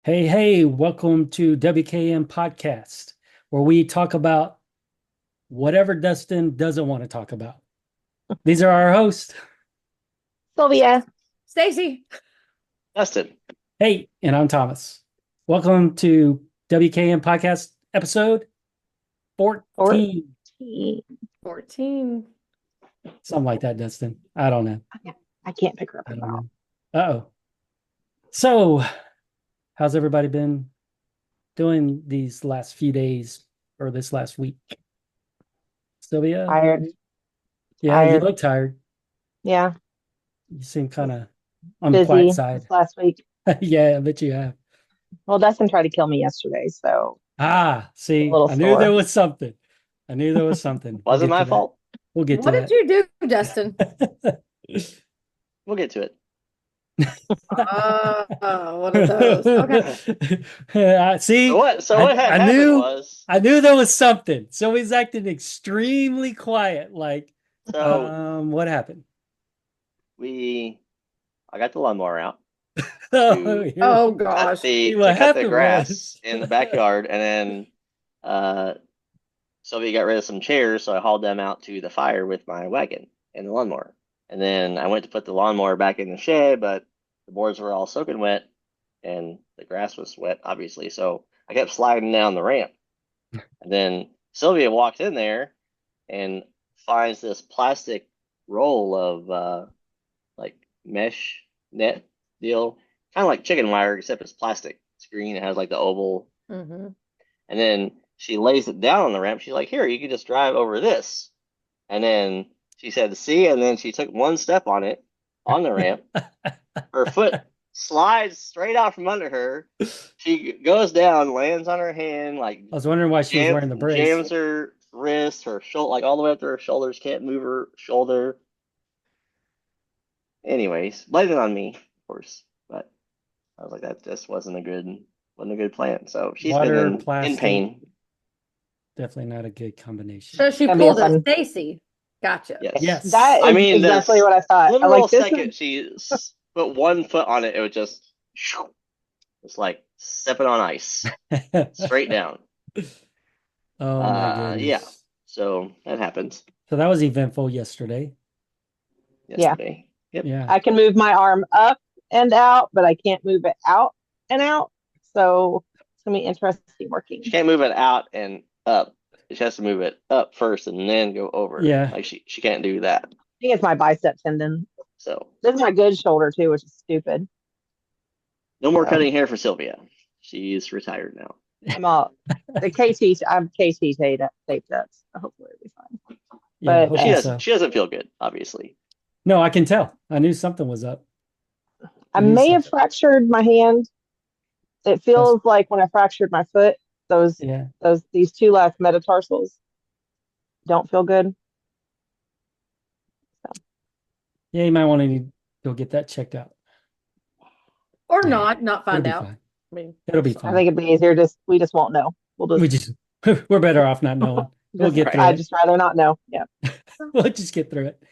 Hey, welcome to WKN Podcast, where we talk about whatever Dustin doesn't want to talk about. These are our hosts. Sylvia. Stacie. Dusten. Hey, and I'm Thomas. Welcome to WKN Podcast episode 14. 14. Something like that, Dustin. I don't know. I can't pick her up. I don't know. Uh-oh. So, how's everybody been doing these last few days or this last week? Sylvia? Tired. Yeah, you Tired. look tired. Yeah. You seem kind of on the Busy quiet side. this last week. Yeah, I bet you have. Well, Dustin tried to kill me yesterday, so See, little I knew sore. there was something. I knew there was something. Wasn't my fault. We'll get to What that. did you do, Dustin? We'll get to it. One of those. Okay. See, So what had I happened knew was I knew there was something. So he's acting extremely quiet. Like, what happened? I got the lawnmower out. Oh gosh. To What cut the happened grass was- in the backyard, and then Sylvia got rid of some chairs, so I hauled them out to the fire with my wagon and the lawnmower. And then I went to put the lawnmower back in the shed, but the boards were all soaking wet and the grass was wet, obviously. So I kept sliding down the ramp. And then Sylvia walked in there and finds this plastic roll of like mesh net deal, kind of like chicken wire, except it's plastic. It's green. It has like the oval. Mm-hmm. And then she lays it down on the ramp. She's like, "Here, you can just drive over this." And then she said, "See," and then she took one step on it on the ramp. Her foot slides straight out from under her. She goes down, lands on her hand, like I was wondering why she was wearing the brace. jams her wrist, her shoulder, like all the way up to her shoulders. Can't move her shoulder. Anyways, blamed it on me, of course. But I was like, that just wasn't a good plan. So she's Water, been in plastic. pain. Definitely not a good combination. So she Gonna be pulled a fun. Stacie. Gotcha. Yes. That is I mean, exactly this what I thought. I'm literal like, this second is, she put one foot on it, it would just it's like stepping on ice, straight down. Oh my goodness. Yeah. So that happened So that was eventful yesterday. yesterday. Yep. Yeah. I can move my arm up and out, but I can't move it out and out. So it's gonna be interesting working. She can't move it out and up. She has to move it up first and then go over. Yeah. Like she can't do that. I think it's my bicep tendon. So This is my good shoulder too, which is stupid. no more cutting hair for Sylvia. She's retired now. I'm all the KT. I'm KT taped up. So hopefully it'll be fine. Yeah, But- hopefully She doesn't feel good, obviously. No, I can tell. I knew something was up. I knew may have something. fractured my hand. It feels like when I fractured my foot, Yeah. these two last metatarsals don't feel good. Yeah, you might want to go get that checked out. Or Yeah. not find It'll out. be fine. I mean, It'll be I fine. think it'd be easier. We just won't know. We just we're better off not knowing. We'll get through I'd it. just rather not know. Yeah. We'll just get through it.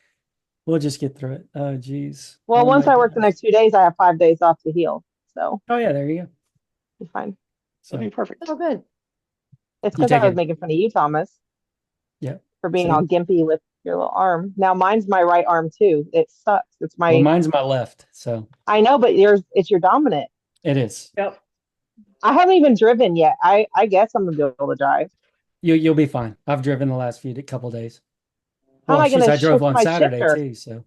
We'll just get through it. Oh, geez. Well, Oh, once my I work the goodness. next 2 days, I have 5 days off to heal. So Oh, yeah, there you go. be fine. So, Okay, perfect. oh good. It's You because I take was it. making fun of you, Thomas. Yeah. For being See? all gimpy with your little arm. Now mine's my right arm too. It sucks. It's my well, mine's my left, so I know, but it's your dominant. it is. Yep. I haven't even driven yet. I guess I'm gonna be able to drive. You'll be fine. I've driven the last couple days. How am I gonna I drove shift on my Saturday shifter? too. So,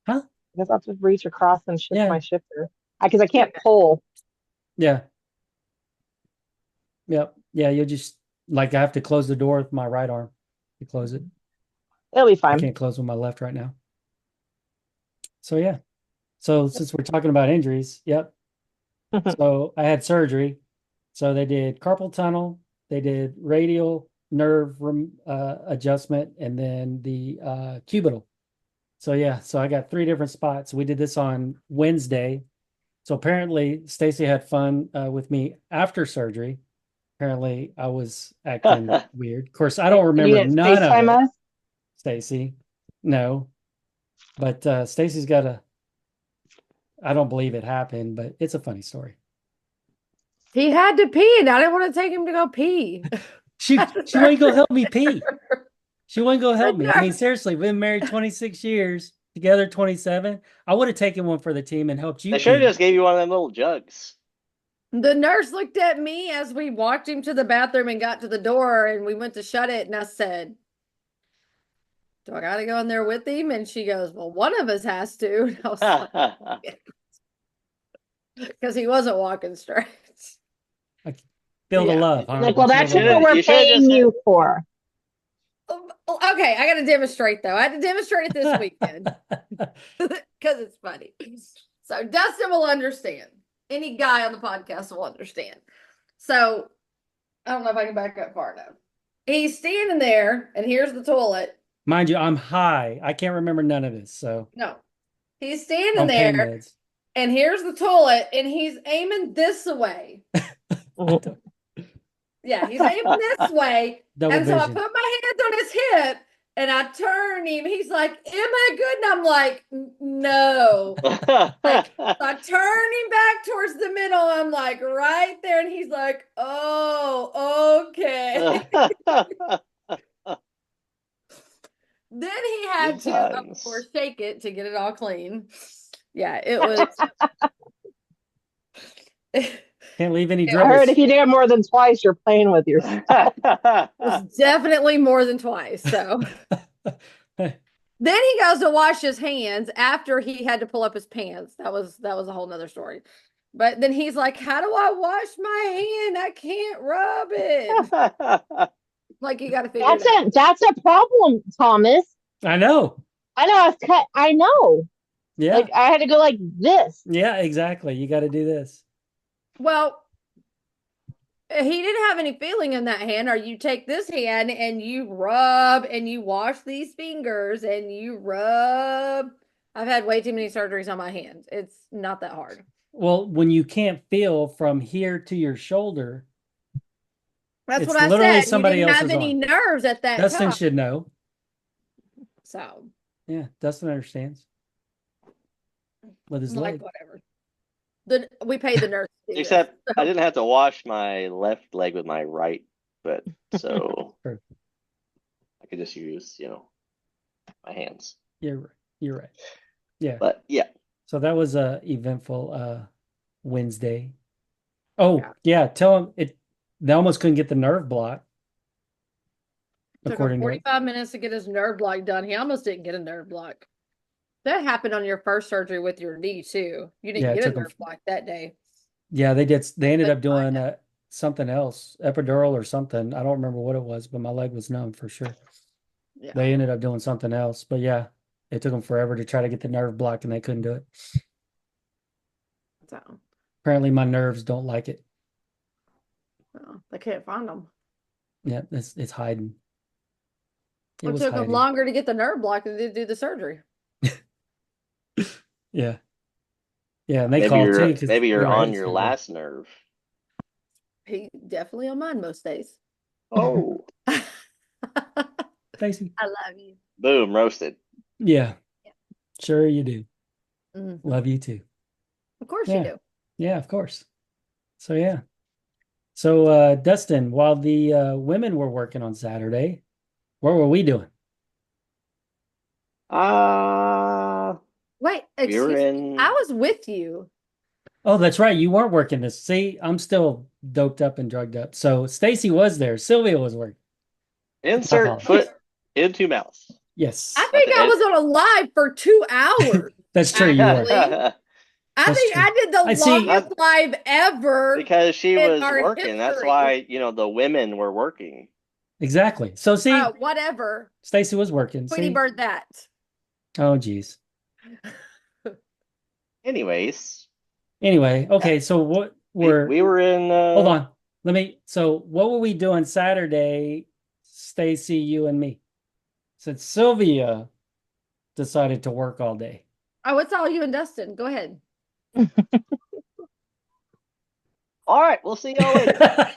I guess I'll have to reach across and shift Yeah. my shifter. Because I can't pull. yeah, yep, yeah. You'll just I have to close the door with my right arm to close it. It'll be I fine. can't close with my left right now. So yeah. So since we're talking about injuries, yep. So I had surgery. So they did carpal tunnel, they did radial nerve adjustment, and then the cubital. So yeah, so I got 3 different spots. We did this on Wednesday. So apparently Stacie had fun with me after surgery. Apparently I was acting weird. Of course, I don't You remember didn't none of FaceTime it. us? Stacie, no, but Stacie's got I don't believe it happened, but it's a funny story. He had to pee, and I didn't want to take him to go pee. She wouldn't go help me pee. She wouldn't go help me. I mean, nurse- seriously, we've been married 26 years, together 27. I would have taken one for the team and helped you They should have pee. just gave you one of them little jugs. The nurse looked at me as we walked him to the bathroom and got to the door, and we went to shut it, and I said, do I gotta go in there with him? And she goes, well, one of us has to. And I was like, because he wasn't walking straight. Feel the Yeah. love. Huh? Like, well, that's Feel the what love. we're You should've paying just- you for. Okay, I gotta demonstrate though. I had to demonstrate it this weekend because it's funny. So Dustin will understand. Any guy on the podcast will understand. So I don't know if I can back up far enough. He's standing there, and here's the toilet. Mind you, I'm high. I can't remember none of this. So No, he's standing on pain there, meds. and here's the toilet, and he's aiming this way. Yeah, he's aiming this way. Double And so I vision. put my hands on his hip and I turn him. He's like, am I good? And I'm like, no. So I turn him back towards the middle. I'm like, right there. And he's like, oh, okay. Then he had Good to, of times. course, shake it to get it all clean. Yeah, it was. Can't leave any I I heard dribbles. if you do it more than twice, you're playing with yourself. It was definitely more than twice. So then he goes to wash his hands after he had to pull up his pants. That was a whole nother story. But then he's like, how do I wash my hand? I can't rub it. Like, you got to figure it out. That's a problem, Thomas. I know. I know. I know. Yeah. Like, I had to go like this. Yeah, exactly. You got to do this. Well, he didn't have any feeling in that hand, or you take this hand and you rub and you wash these fingers and you rub. I've had way too many surgeries on my hands. It's not that hard. Well, when you can't feel from here to your shoulder, That's It's what I literally said. somebody You didn't have else's any arm. nerves at that Dustin time. should know. So, Yeah, Dustin understands. With his I'm like, leg. whatever. We paid the nurse. to do this. Except I didn't have to wash my left leg with my right foot, so True. I could just use, my hands. You're right. You're right. Yeah. But yeah, So that was a eventful Wednesday. Oh, Yeah. yeah. Tell him they almost couldn't get the nerve block. Took him According to 45 minutes to get his nerve block done. He almost didn't get a nerve block. That happened on your first surgery with your knee too. You didn't Yeah, it get a took him- nerve block that day. Yeah, they did. They ended up Couldn't find doing something else, epidural or something. I don't remember what it was, but my leg was numb for sure. Yeah. They ended up doing something else, but yeah, it took them forever to try to get the nerve blocked, and they couldn't do it. So, Apparently, my nerves don't like it. they can't find them. Yeah, it's hiding. It It was took them hiding. longer to get the nerve block than to do the surgery. Yeah, yeah, and they maybe called you're too. 'cause maybe you're we were on headed your to- last nerve. He definitely on mine most days. Oh, Stacie. I love you. boom, roasted. Yeah, sure you do. Mhm. Love you too. Of course Yeah. you do. Yeah, of course. So yeah. So Dustin, while the women were working on Saturday, what were we doing? Wait, We were excuse me. in. I was with you. Oh, that's right. You weren't working this. See, I'm still doped up and drugged up. So Stacie was there. Sylvia was working. Insert apologies. foot into mouth. Yes, I think I was on a live for 2 hours. that's true. You were. Actually. I That's think true. I did the I see. longest live ever. Because she in was our working. That's history. why, the women were working. Exactly. So see, Whatever. Stacie was working. Tweety See? bird that. Oh, geez. Anyways, Anyway, okay. So what were? we were in. Hold on. So what were we doing Saturday, Stacie, you and me? Since Sylvia decided to work all day. Oh, it's all you and Dustin. Go ahead. All right, we'll see y'all later.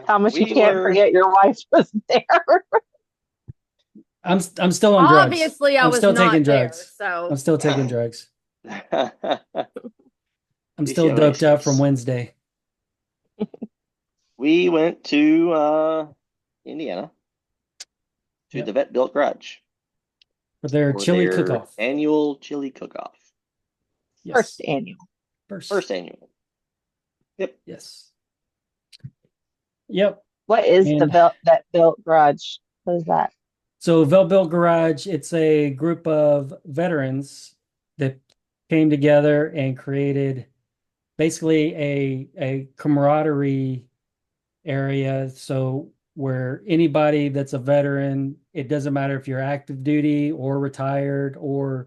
Thomas, you We can't were- forget your wife was there. I'm still on drugs. Obviously, I I'm was still not taking there. drugs. So I'm still taking drugs. I'm least still you have an doped up from excuse. Wednesday. We went to Indiana to Yep. the Vet Built Garage For their for chili their cook-off. annual chili cook-off. First Yes. annual. First annual. Yep. Yes. Yep. What is And that built garage? What is that? so Built Garage, it's a group of veterans that came together and created basically a camaraderie area. So where anybody that's a veteran, it doesn't matter if you're active duty or retired or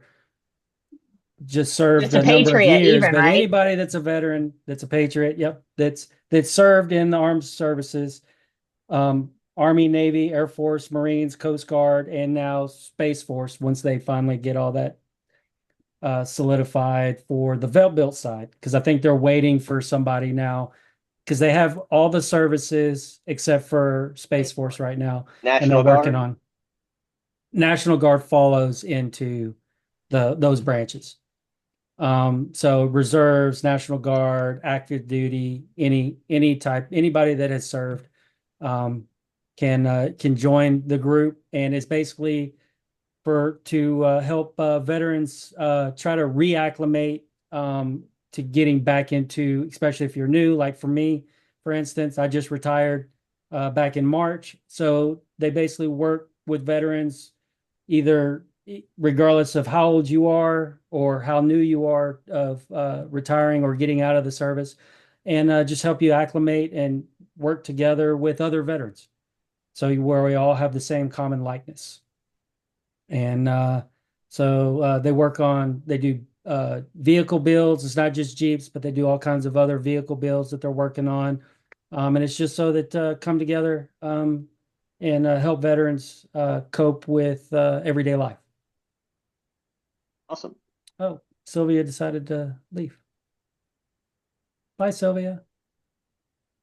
just served Just a a number of patriot, years, even, but right? anybody that's a veteran, that's a patriot, yep, that's served in the armed services, Army, Navy, Air Force, Marines, Coast Guard, and now Space Force, once they finally get all that solidified for the vet built side, because I think they're waiting for somebody now, because they have all the services except for Space Force right now, and they're National working Guard. on National Guard follows into those branches. So reserves, National Guard, active duty, any type, anybody that has served can join the group, and it's basically to help veterans try to reacclimate to getting back into, especially if you're new, like for me, for instance, I just retired back in March. So they basically work with veterans either regardless of how old you are or how new you are of retiring or getting out of the service, and just help you acclimate and work together with other veterans. So where we all have the same common likeness. And so they do vehicle builds. It's not just Jeeps, but they do all kinds of other vehicle builds that they're working on. And it's just so that come together and help veterans cope with everyday life. Awesome. Oh, Sylvia decided to leave. Bye, Sylvia.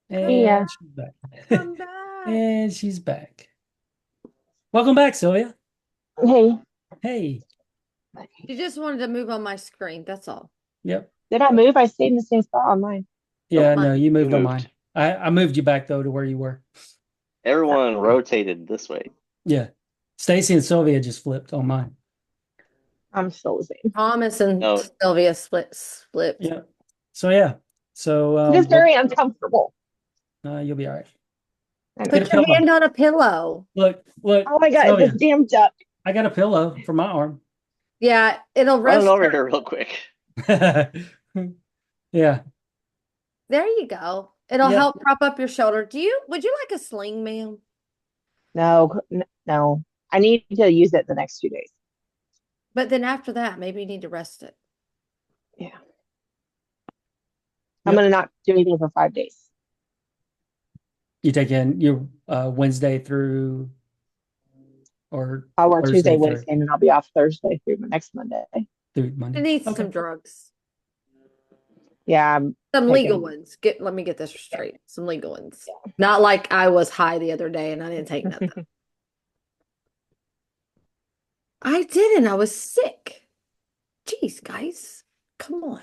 And Yeah. she's back. Come back. And she's back. Welcome back, Sylvia. Hey, Hey. You just wanted to move on my screen. That's all. Yep. did I move? I stayed in the same spot on mine. Yeah, Nope, no, you moved on moved. mine. I moved you back though to where you were. Everyone rotated this way. Yeah. Stacie and Sylvia just flipped on mine. I'm still the same. Thomas and No. Sylvia split. Yeah. So yeah. So It is very uncomfortable. you'll be all right. I Put a your pillow. hand on a pillow. Look, Oh my God, Sylvia, this damn duck. I got a pillow for my arm. Yeah, it'll Run rest. over here real quick. Yeah. There you go. It'll Yep. help prop up your shoulder. Would you like a sling, ma'am? No, no. I need to use it the next 2 days. But then after that, maybe you need to rest it. Yeah. I'm Yep. gonna not do anything for 5 days. You take in your Wednesday through or I'll work Thursday Tuesday, through Wednesday, and then I'll be off Thursday through next Monday. through It Monday. needs Okay. some drugs. Yeah, I'm Some legal taking- ones. Let me get this straight. Some legal ones. Not like I was high the other day and I didn't take nothing. I didn't. I was sick. Jeez, guys. Come on.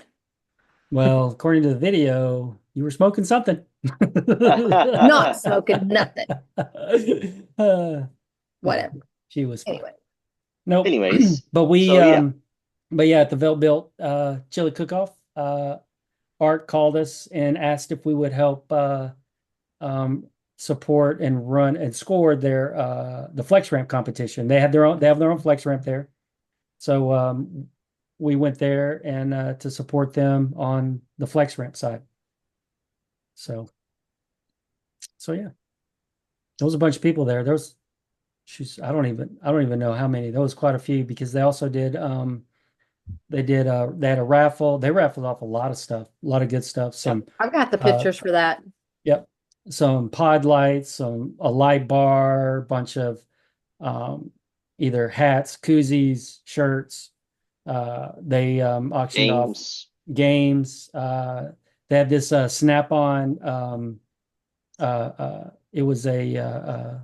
Well, according to the video, you were smoking something. Not smoking nothing. Whatever. She was fine. Anyway. Nope. Anyways, but we so, yeah. but yeah, at the Vet Built chili cook-off, Art called us and asked if we would help support and run and score their the flex ramp competition. They have their own flex ramp there. So we went there and to support them on the flex ramp side. So yeah. There was a bunch of people there. I don't even know how many. There was quite a few because they also did they had a raffle. They raffled off a lot of stuff, a lot of good stuff. I've got the pictures for that. Yep. Some pod lights, a light bar, bunch of either hats, koozies, shirts. They auctioned off games. They had this Snap-on. It was a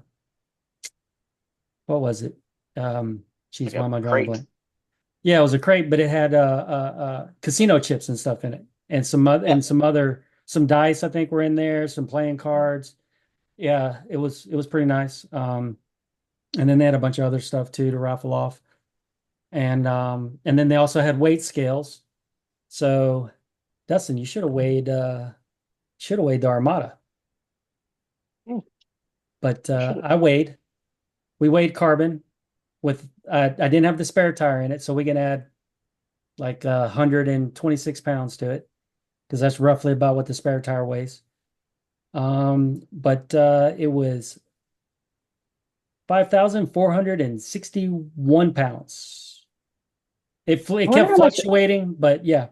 what was it? Geez, Like why am I a drawing a crate. blank? Yeah, it was a crate, but it had casino chips and stuff in it. and some dice I think were in there, some playing cards. Yeah, it was pretty nice. And then they had a bunch of other stuff too to raffle off. And then they also had weight scales. So Dustin, you should have weighed the Armada. But I weighed. We weighed carbon with I didn't have the spare tire in it, so we can add like 126 pounds to it because that's roughly about what the spare tire weighs. But it was 5,461 pounds. It kept fluctuating, but yeah,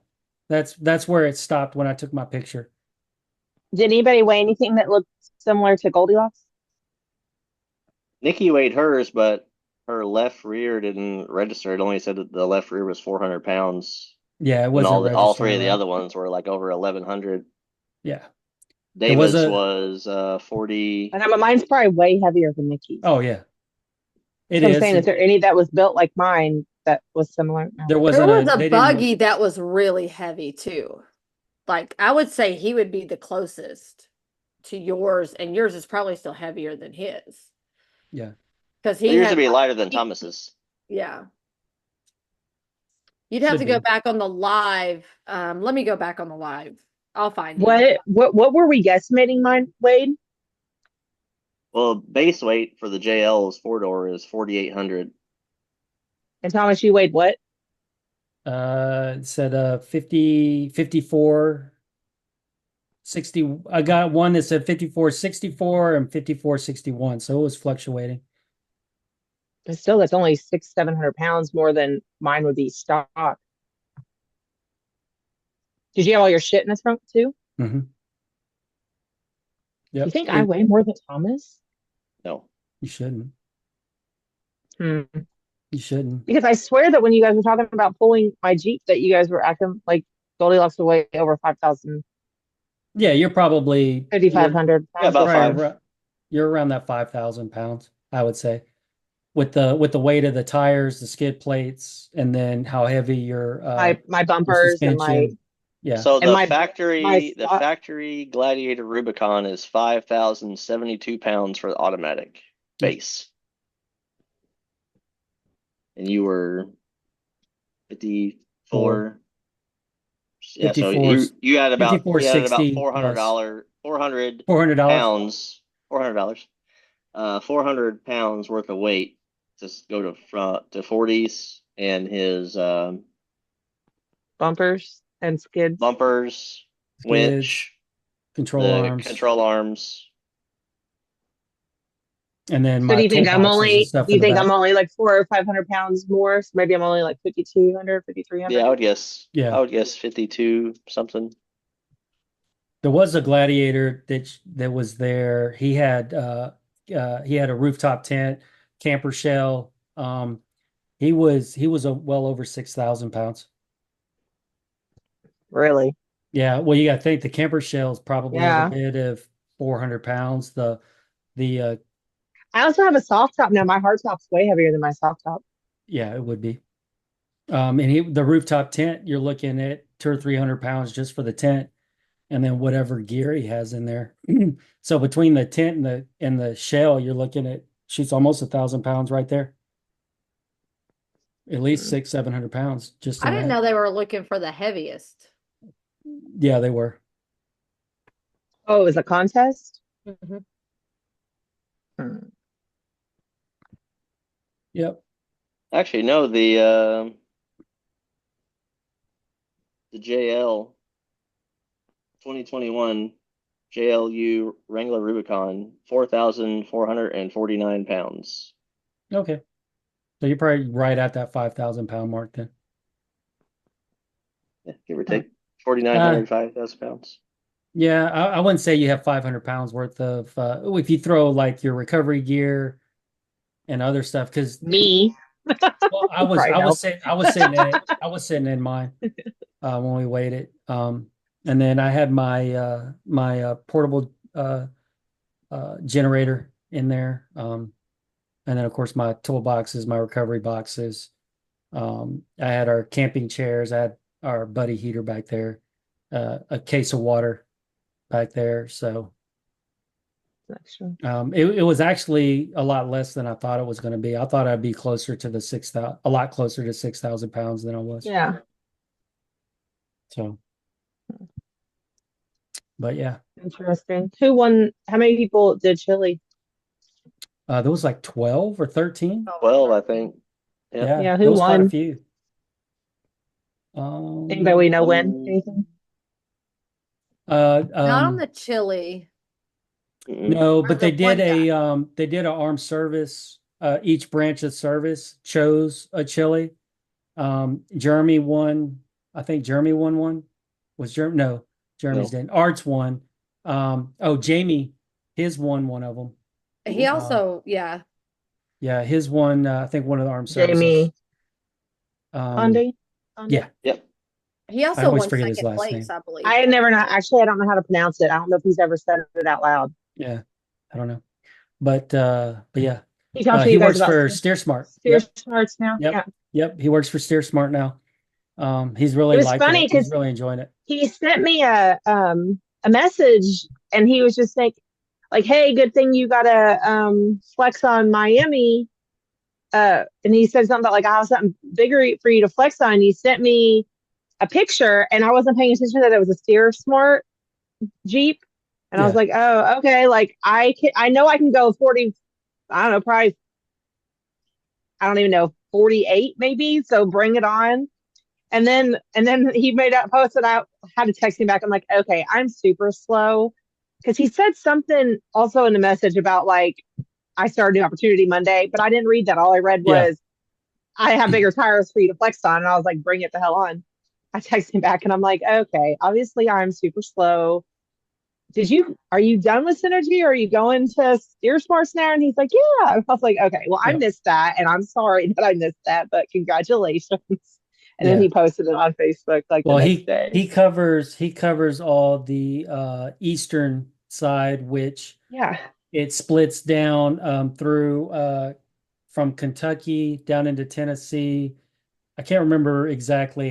that's where it stopped when I took my picture. Did anybody weigh anything that looked similar to Goldilocks? Nikki weighed hers, but her left rear didn't register. It only said that the left rear was 400 pounds. Yeah, it And wasn't all three of the registering other ones were like over 1,100. Yeah. Davis was 40. And mine's probably way heavier than Nikki's. Oh yeah. So I'm saying, is there any that was built like mine that was similar? No. There was a buggy that was really heavy too. Like I would say he would be the closest to yours, and yours is probably still heavier than his. Yeah. Because yours would be lighter than Thomas's. Yeah. You'd have to go back on the live. Let me go back on the live. I'll find what were we guesstimating mine weighed? Well, base weight for the JL's 4-door is 4,800. And Thomas, you weighed what? It said 50, 54, 60. I got one that said 54.64 and 54.61. So it was fluctuating. But still, that's only 600-700 pounds more than mine would be stock. Did you have all your shit in the trunk too? Mm-hmm. Yep. You think I weigh more than Thomas? No. You shouldn't. You shouldn't. Because I swear that when you guys were talking about pulling my Jeep, that you guys were acting like Goldilocks would weigh over 5,000. Yeah, you're probably 5,500 pounds. Yeah, about 5. You're around that 5,000 pounds, I would say. With the weight of the tires, the skid plates, and then how heavy your my bumpers and my So the factory Gladiator Rubicon is 5,072 pounds for the automatic base, and you were 54. Yeah, so you had about $400 pounds, $400, 400 pounds worth of weight to go to 40s, and his bumpers and skids, winch, control arms. And then so do you think I'm only like 400 or 500 pounds more? So maybe I'm only like 5,200, 5,300. Yeah, I would guess. Yeah, I would guess 52 something. There was a Gladiator that was there. He had a rooftop tent, camper shell. He was well over 6,000 pounds. Really? Yeah. Well, you got to think the camper shell is probably a bit of 400 pounds. I also have a soft top now. My hard top's way heavier than my soft top. Yeah, it would be. And the rooftop tent, you're looking at 200 or 300 pounds just for the tent, and then whatever gear he has in there. So between the tent and the shell, you're looking at shoots almost 1,000 pounds right there. At least 600-700 pounds. Just I didn't know they were looking for the heaviest. Yeah, they were. Oh, it was a contest? Mm-hmm. Yep. Actually, no, the JL 2021 JLU Wrangler Rubicon, 4,449 pounds. Okay. So you're probably right at that 5,000 pound mark then. Yeah, give or take 4,900, 5,000 pounds. Yeah, I wouldn't say you have 500 pounds worth of if you throw like your recovery gear and other stuff, because me. Well, I was sitting in mine when we weighed it. And then I had my portable generator in there. And then of course my toolboxes, my recovery boxes. I had our camping chairs. I had our buddy heater back there. a case of water back there. So Extra. it was actually a lot less than I thought it was going to be. I thought I'd be closer to the 6,000, a lot closer to 6,000 pounds than I was. Yeah. So, but yeah, Interesting. Who won? How many people did chili? there was like 12 or 13. 12, I think. Yeah, Yeah, there who was quite a won? few. Anybody we know win anything? Not on the chili. No, but the one they did a armed service. Each branch of service chose a chili. Jeremy won. I think Jeremy won one. Was Jeremy? No, Jeremy's No. didn't. Arts won. Jamie, his won one of them. He also, yeah. Yeah, his one. I think one of the armed services. Jamie Conde. Yeah. Yep. He I also always won forget his second last place, name. I believe. I had never not actually. I don't know how to pronounce it. I don't know if he's ever said it out loud. Yeah, I don't know, but yeah, He talked to he you guys works about for Steer Smart. Steer Smarts now. Yep. Yeah. Yep, he works for Steer Smart now. He's really It was liking funny it. He's 'cause really enjoying it. He sent me a message, and he was just like, hey, good thing you got a flex on Miami. And he said something about like I have something bigger for you to flex on. He sent me a picture, and I wasn't paying attention that it was a Steer Smart Jeep, and I was Yeah. like, oh, okay. Like I know I can go 40. I don't know, probably. I don't even know, 48 maybe. So bring it on. And then he made that post, and I had to text him back. I'm like, okay, I'm super slow, because he said something also in the message about like I started New Opportunity Monday, but I didn't read that. All I read was I have bigger tires for you to flex on, and I was like, bring it the hell on. I texted him back, and I'm like, okay, obviously I'm super slow. Are you done with Synergy, or are you going to Steer Smarts now? And he's like, yeah. And I was like, okay, well, I missed that, and I'm sorry that I missed that, but congratulations. And then he posted it on Facebook like the next day. He covers all the eastern side, which it splits down through from Kentucky down into Tennessee. I can't remember exactly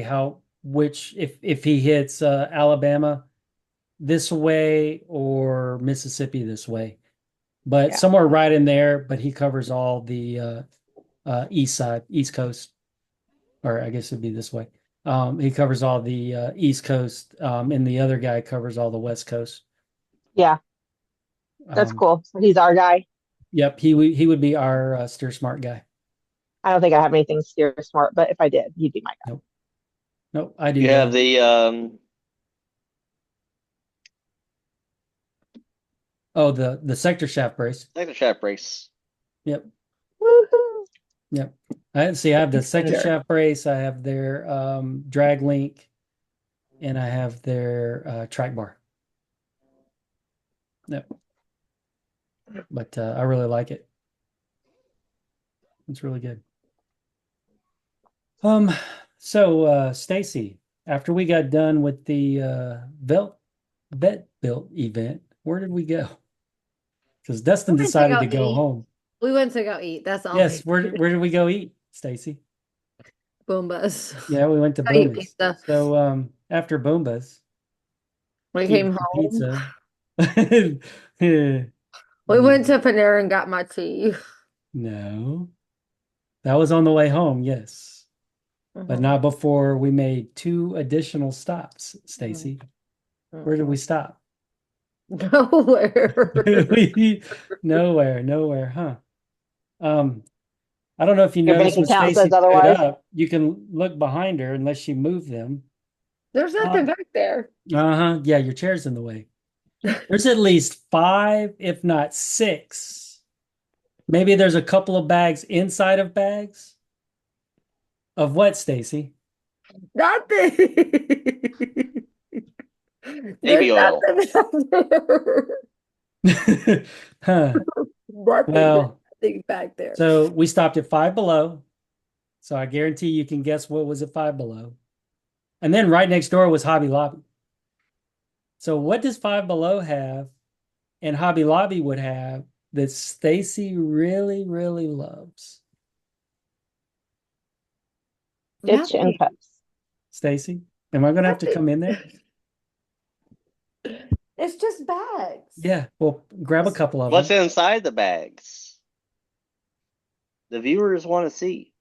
if he hits Alabama this way or Mississippi this way, but somewhere right in there. But he covers all the east coast, or I guess it'd be this way. He covers all the East Coast, and the other guy covers all the West Coast. Yeah, that's cool. So he's our guy. Yep, he would be our Steer Smart guy. I don't think I have anything Steer Smart, but if I did, he'd be my guy. Nope, I do. You have the the sector shaft brace. Sector shaft brace. Yep. Woohoo! Yep. I have the sector shaft brace. I have their drag link, and I have their track bar. Yep. But I really like it. It's really good. So Stacie, after we got done with the vet built event, where did we go? Because Dusten decided to go home. We went to go eat. That's all. Yes, where did we go eat, Stacie? Boomba's. Yeah, we went to Boomba's. So after Boomba's, we came home. Pizza. We went to Panera and got my tea. No, that was on the way home. Yes, but not before we made 2 additional stops. Stacie, where did we stop? Nowhere. Nowhere, huh? I don't know if you noticed when Stacie says otherwise. up, you can look behind her unless she moved them. There's nothing back there. Yeah, your chair's in the way. There's at least 5, if not 6. Maybe there's a couple of bags inside of bags. Of what, Stacie? Nothing. Baby oil. Huh. Well, back there. So we stopped at Five Below. So I guarantee you can guess what was at Five Below. And then right next door was Hobby Lobby. So what does Five Below have and Hobby Lobby would have that Stacie really, really loves? Stitch and cups. Stacie, am I going to have to come in there? It's just bags. Yeah, well, grab a couple of What's them. inside the bags? The viewers want to see.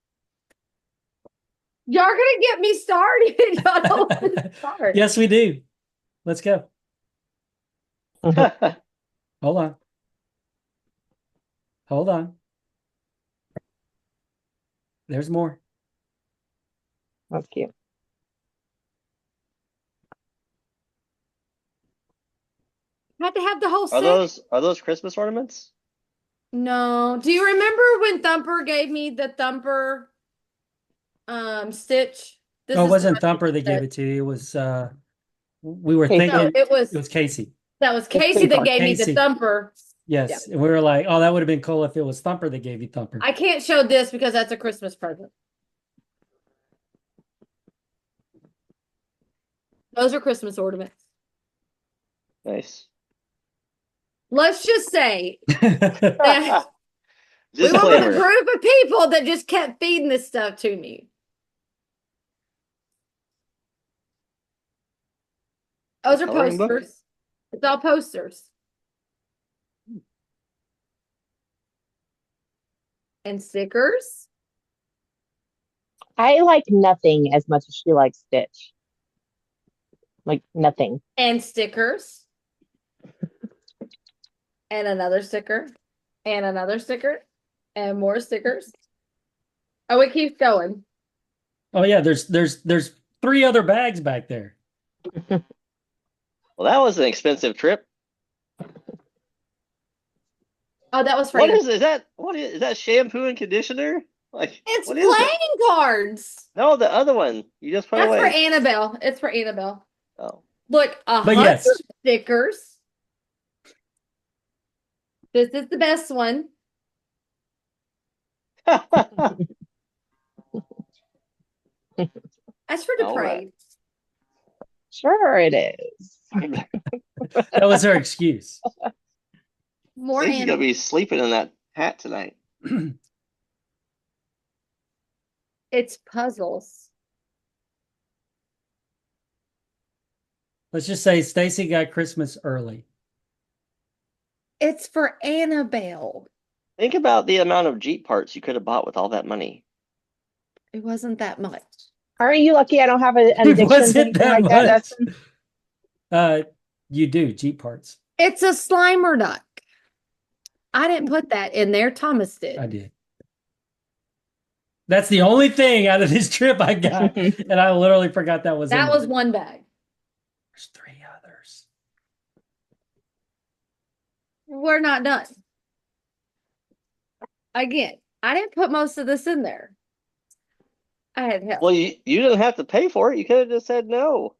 Y'all gonna get me started. Y'all don't want to start. Yes, we do. Let's go. Hold on. Hold on. There's more. That's cute. Had to have the whole Are set. those Christmas ornaments? No. Do you remember when Thumper gave me the Thumper stitch? This Oh, it is wasn't the Thumper that gave set. it to you. It was we were Casey. No, thinking it was Casey. that was Casey that gave me the Casey. Thumper. Yes. And we were like, oh, that would have been cool if it was Thumper that gave you Thumper. I can't show this because that's a Christmas present. Those are Christmas ornaments. Nice. Let's just say that we went with a Disclaimer. group of people that just kept feeding this stuff to me. Those are Coloring book? posters. It's all posters. And stickers. I like nothing as much as she likes Stitch. Like nothing. And stickers. And another sticker. And another sticker. And more stickers. Oh, it keeps going. Oh yeah, there's 3 other bags back there. Well, that was an expensive trip. Oh, that was for What Anna. is that? What is that? Shampoo and conditioner? Like It's what is it? playing cards. No, the other one you just put That's away. for Annabelle. It's for Annabelle. Oh, Look, But 100 yes. stickers. This is the best one. That's for All Dupre. right. Sure it is. That was her excuse. More Stacy's gonna Annabelle. be sleeping in that hat tonight. It's puzzles. Let's just say Stacie got Christmas early. It's for Annabelle. Think about the amount of Jeep parts you could have bought with all that money. It wasn't that much. Aren't you lucky I don't have an It addiction to wasn't anything that like that, much. Dustin? You do Jeep parts. It's a Slimer duck. I didn't put that in there. Thomas did. I did. That's the only thing out of this trip I got, and I literally forgot that was. That in was there. one bag. There's 3 others. We're not done. Again, I didn't put most of this in there. I had help. Well, you didn't have to pay for it. You could have just said no.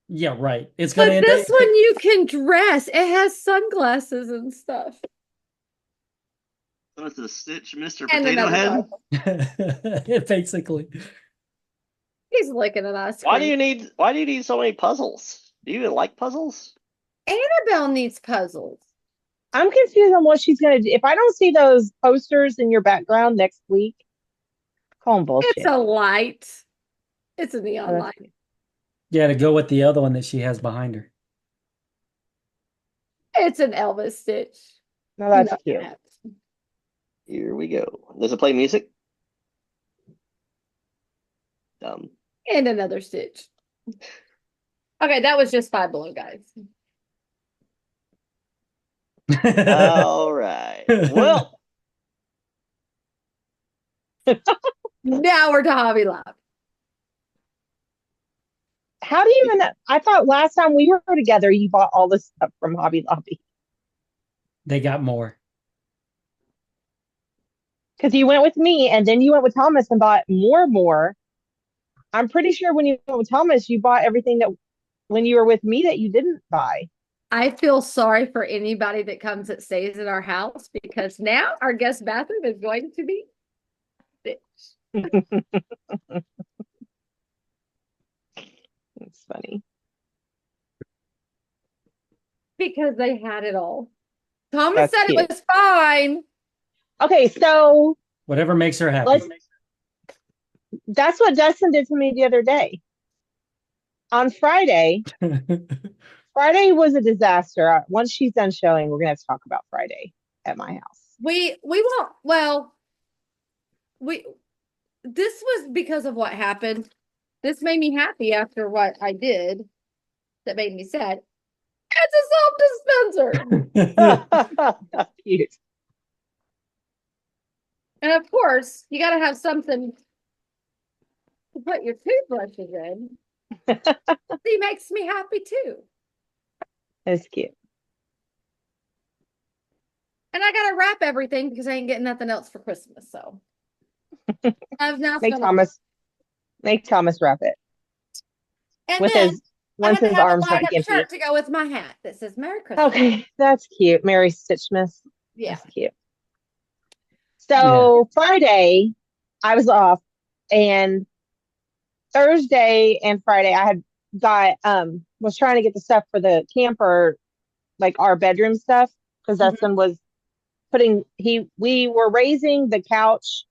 Yeah, right. It's But gonna end this up. one you can dress. It has sunglasses and stuff. So it's a Stitch Mr. And Potato another Head. puzzle. Basically. He's licking an ice cream. Why do you need so many puzzles? Do you even like puzzles? Annabelle needs puzzles. I'm confused on what she's going to do. If I don't see those posters in your background next week, call them bullshit. It's a light. It's a neon that's light. Yeah, to go with the other one that she has behind her. It's an Elvis stitch. No, that's No, cute. yeah. Here we go. Does it play music? Dumb. And another stitch. Okay, that was just Five Below, guys. All right. Well, Now we're to Hobby Lobby. How do you even? I thought last time we were together, you bought all this stuff from Hobby Lobby They got more. because you went with me and then you went with Thomas and bought more. I'm pretty sure when you went with Thomas, you bought everything that when you were with me that you didn't buy. I feel sorry for anybody that comes that stays at our house because now our guest bathroom is going to be stitched. It's funny. Because they had it all. Thomas That's said cute. it was fine. Okay, so Whatever makes her happy. that's what Dustin did to me the other day. On Friday, Friday was a disaster. Once she's done showing, we're gonna have to talk about Friday at my house. We won't. Well, this was because of what happened. This made me happy after what I did. That made me sad. It's a soap dispenser. That's cute. And of course, you got to have something to put your toothbrushes in. He makes me happy too. That's cute. And I got to wrap everything because I ain't getting nothing else for Christmas. So I've now Make Thomas wrap it. And with then his I once had to his have arms a are light-up empty. shirt to go with my hat that says Merry Christmas. Okay, that's cute. Merry Stitchmas. Yeah. That's cute. So Friday, I was off, and Thursday and Friday I had got was trying to get the stuff for the camper, like our bedroom stuff, because Dustin was we were raising the couch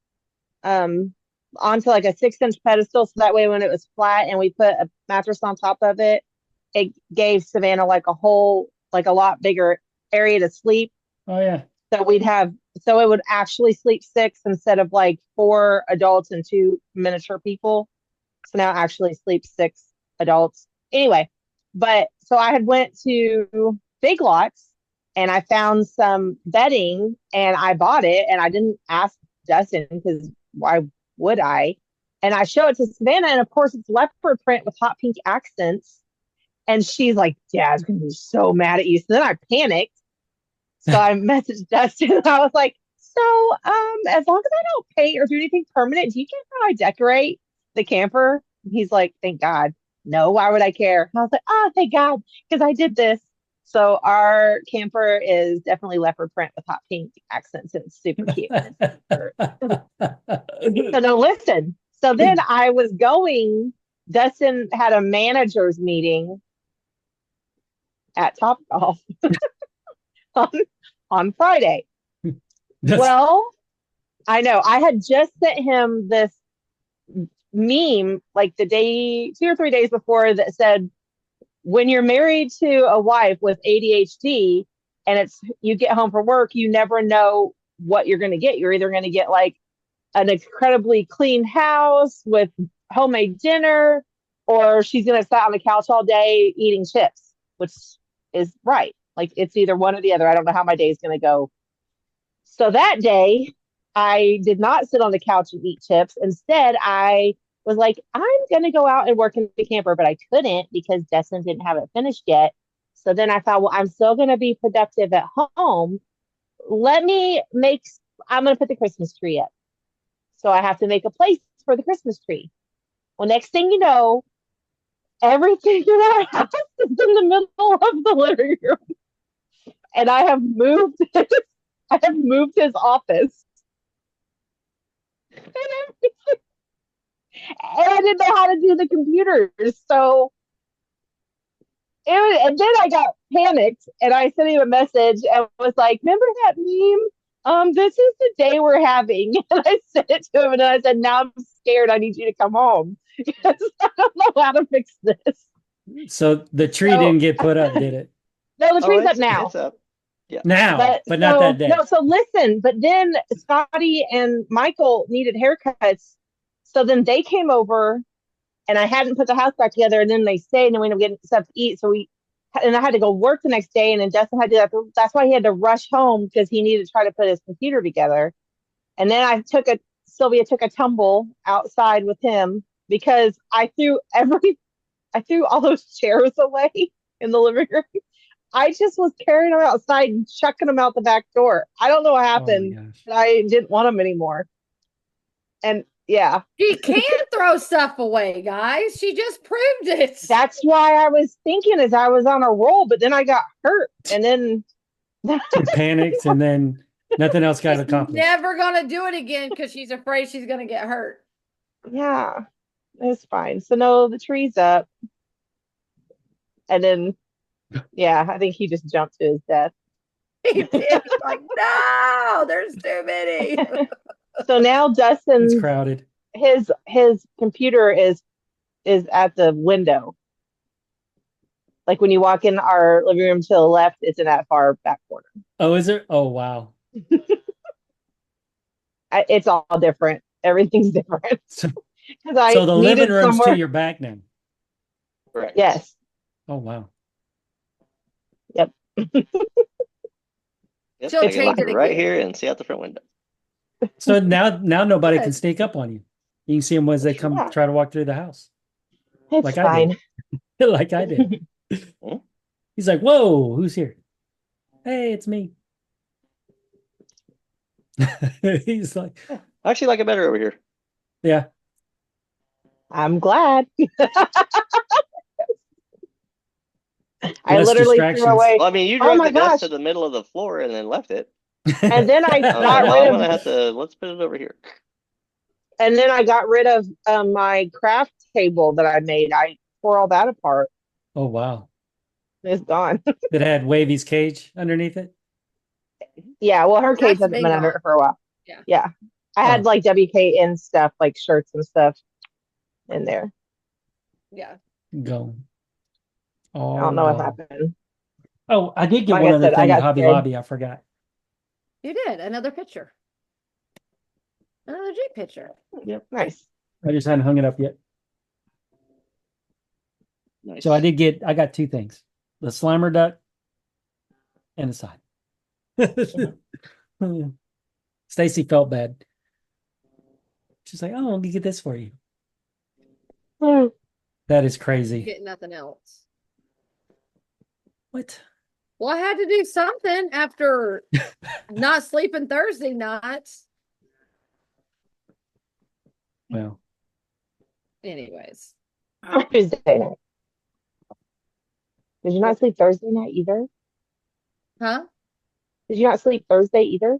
onto like a 6-inch pedestal, so that way when it was flat and we put a mattress on top of it, it gave Savannah like a lot bigger area to sleep. Oh yeah. So it would actually sleep 6 instead of like 4 adults and 2 miniature people. So now it actually sleeps 6 adults. Anyway, but so I had went to Big Lots and I found some bedding and I bought it, and I didn't ask Dustin because why would I? And I show it to Savannah, and of course it's leopard print with hot pink accents. And she's like, Dad's gonna be so mad at you. So then I panicked. So I messaged Dustin and I was like, so as long as I don't paint or do anything permanent, do you care how I decorate the camper? And he's like, thank God. No, why would I care? And I was like, oh, thank God, because I did this. So our camper is definitely leopard print with hot pink accents, and it's super cute. So no, listen. So then Dustin had a manager's meeting at Topgolf on Friday. Well, I know I had just sent him this meme like the day 2 or 3 days before that said, when you're married to a wife with ADHD and you get home from work, you never know what you're going to get. You're either going to get like an incredibly clean house with homemade dinner, or she's going to sit on the couch all day eating chips, which is right. Like it's either one or the other. I don't know how my day is going to go. So that day, I did not sit on the couch and eat chips. Instead, I was like, I'm going to go out and work in the camper, but I couldn't because Dustin didn't have it finished yet. So then I thought, well, I'm still going to be productive at home. I'm going to put the Christmas tree up. So I have to make a place for the Christmas tree. Well, next thing you know, everything in our house is in the middle of the living room. And I have moved his office. And I didn't know how to do the computers. So and then I got panicked and I sent him a message and was like, remember that meme? This is the day we're having. And I sent it to him and I said, now I'm scared. I need you to come home because I don't know how to fix this. So the tree didn't get put up, did it? No, the tree's up now. It's up. Yeah. Now, but not that day. No, so listen, but then Scotty and Michael needed haircuts. So then they came over and I hadn't put the house back together, and then they stayed and then we ended up getting stuff to eat. So I had to go work the next day, and then Dustin had to do that. That's why he had to rush home because he needed to try to put his computer together. And then Sylvia took a tumble outside with him because I threw all those chairs away in the living room. I just was carrying them outside and chucking them out the back door. I don't know what happened, but I didn't want them anymore. And yeah. She can throw stuff away, guys. She just proved it. That's why I was thinking as I was on a roll, but then I got hurt and then she panicked and then nothing else got accomplished. Never gonna do it again because she's afraid she's gonna get hurt. Yeah, it's fine. So no, the tree's up. And then yeah, I think he just jumped to his death. He did. Like, no, there's too many. So now Dustin's it's crowded. His computer is at the window. Like when you walk in our living room to the left, it's in that far back corner. Oh, is there? Oh, wow. It's all different. Everything's different. So, Because I so the living needed room's to somewhere. your back now. Correct. Yes. Oh, wow. Yep. Yep, She'll I can change look it right again. here and see out the front window. So now nobody can Good. sneak up on you. You can see them as they come Yeah. try to walk through the house. It's Like I fine. did. Like I did. He's like, whoa, who's here? Hey, it's me. He's like, I actually like it better over here. yeah. I'm glad. I Less literally threw distractions. away. Well, I mean, you Oh drug my the desk gosh. to the middle of the floor and then left it. And then I I was got like, well, rid I'm of. gonna have to, let's put it over here. And then I got rid of my craft table that I made. I tore all that apart. Oh, wow. It's gone. It had Wavy's cage underneath it. Yeah, well, her cage That's hasn't been under been it for a while. Yeah. Yeah. I had Oh. like WKN stuff, like shirts and stuff in there. Yeah. Go. I Oh, don't know what go. happened. Oh, I did get Like one I other said, I thing at got Hobby scared. Lobby. I forgot. You did. Another picture. Another Jeep picture. Nice. I just hadn't hung it up yet. Nice. So I got two things. The Slimer duck and the sign. Stacie felt bad. She's like, oh, let me get this for you. Hmm. That is crazy. Get nothing else. What? Well, I had to do something after not sleeping Thursday nights. Well, Anyways. Tuesday night. Did you not sleep Thursday night either? Huh? Did you not sleep Thursday either?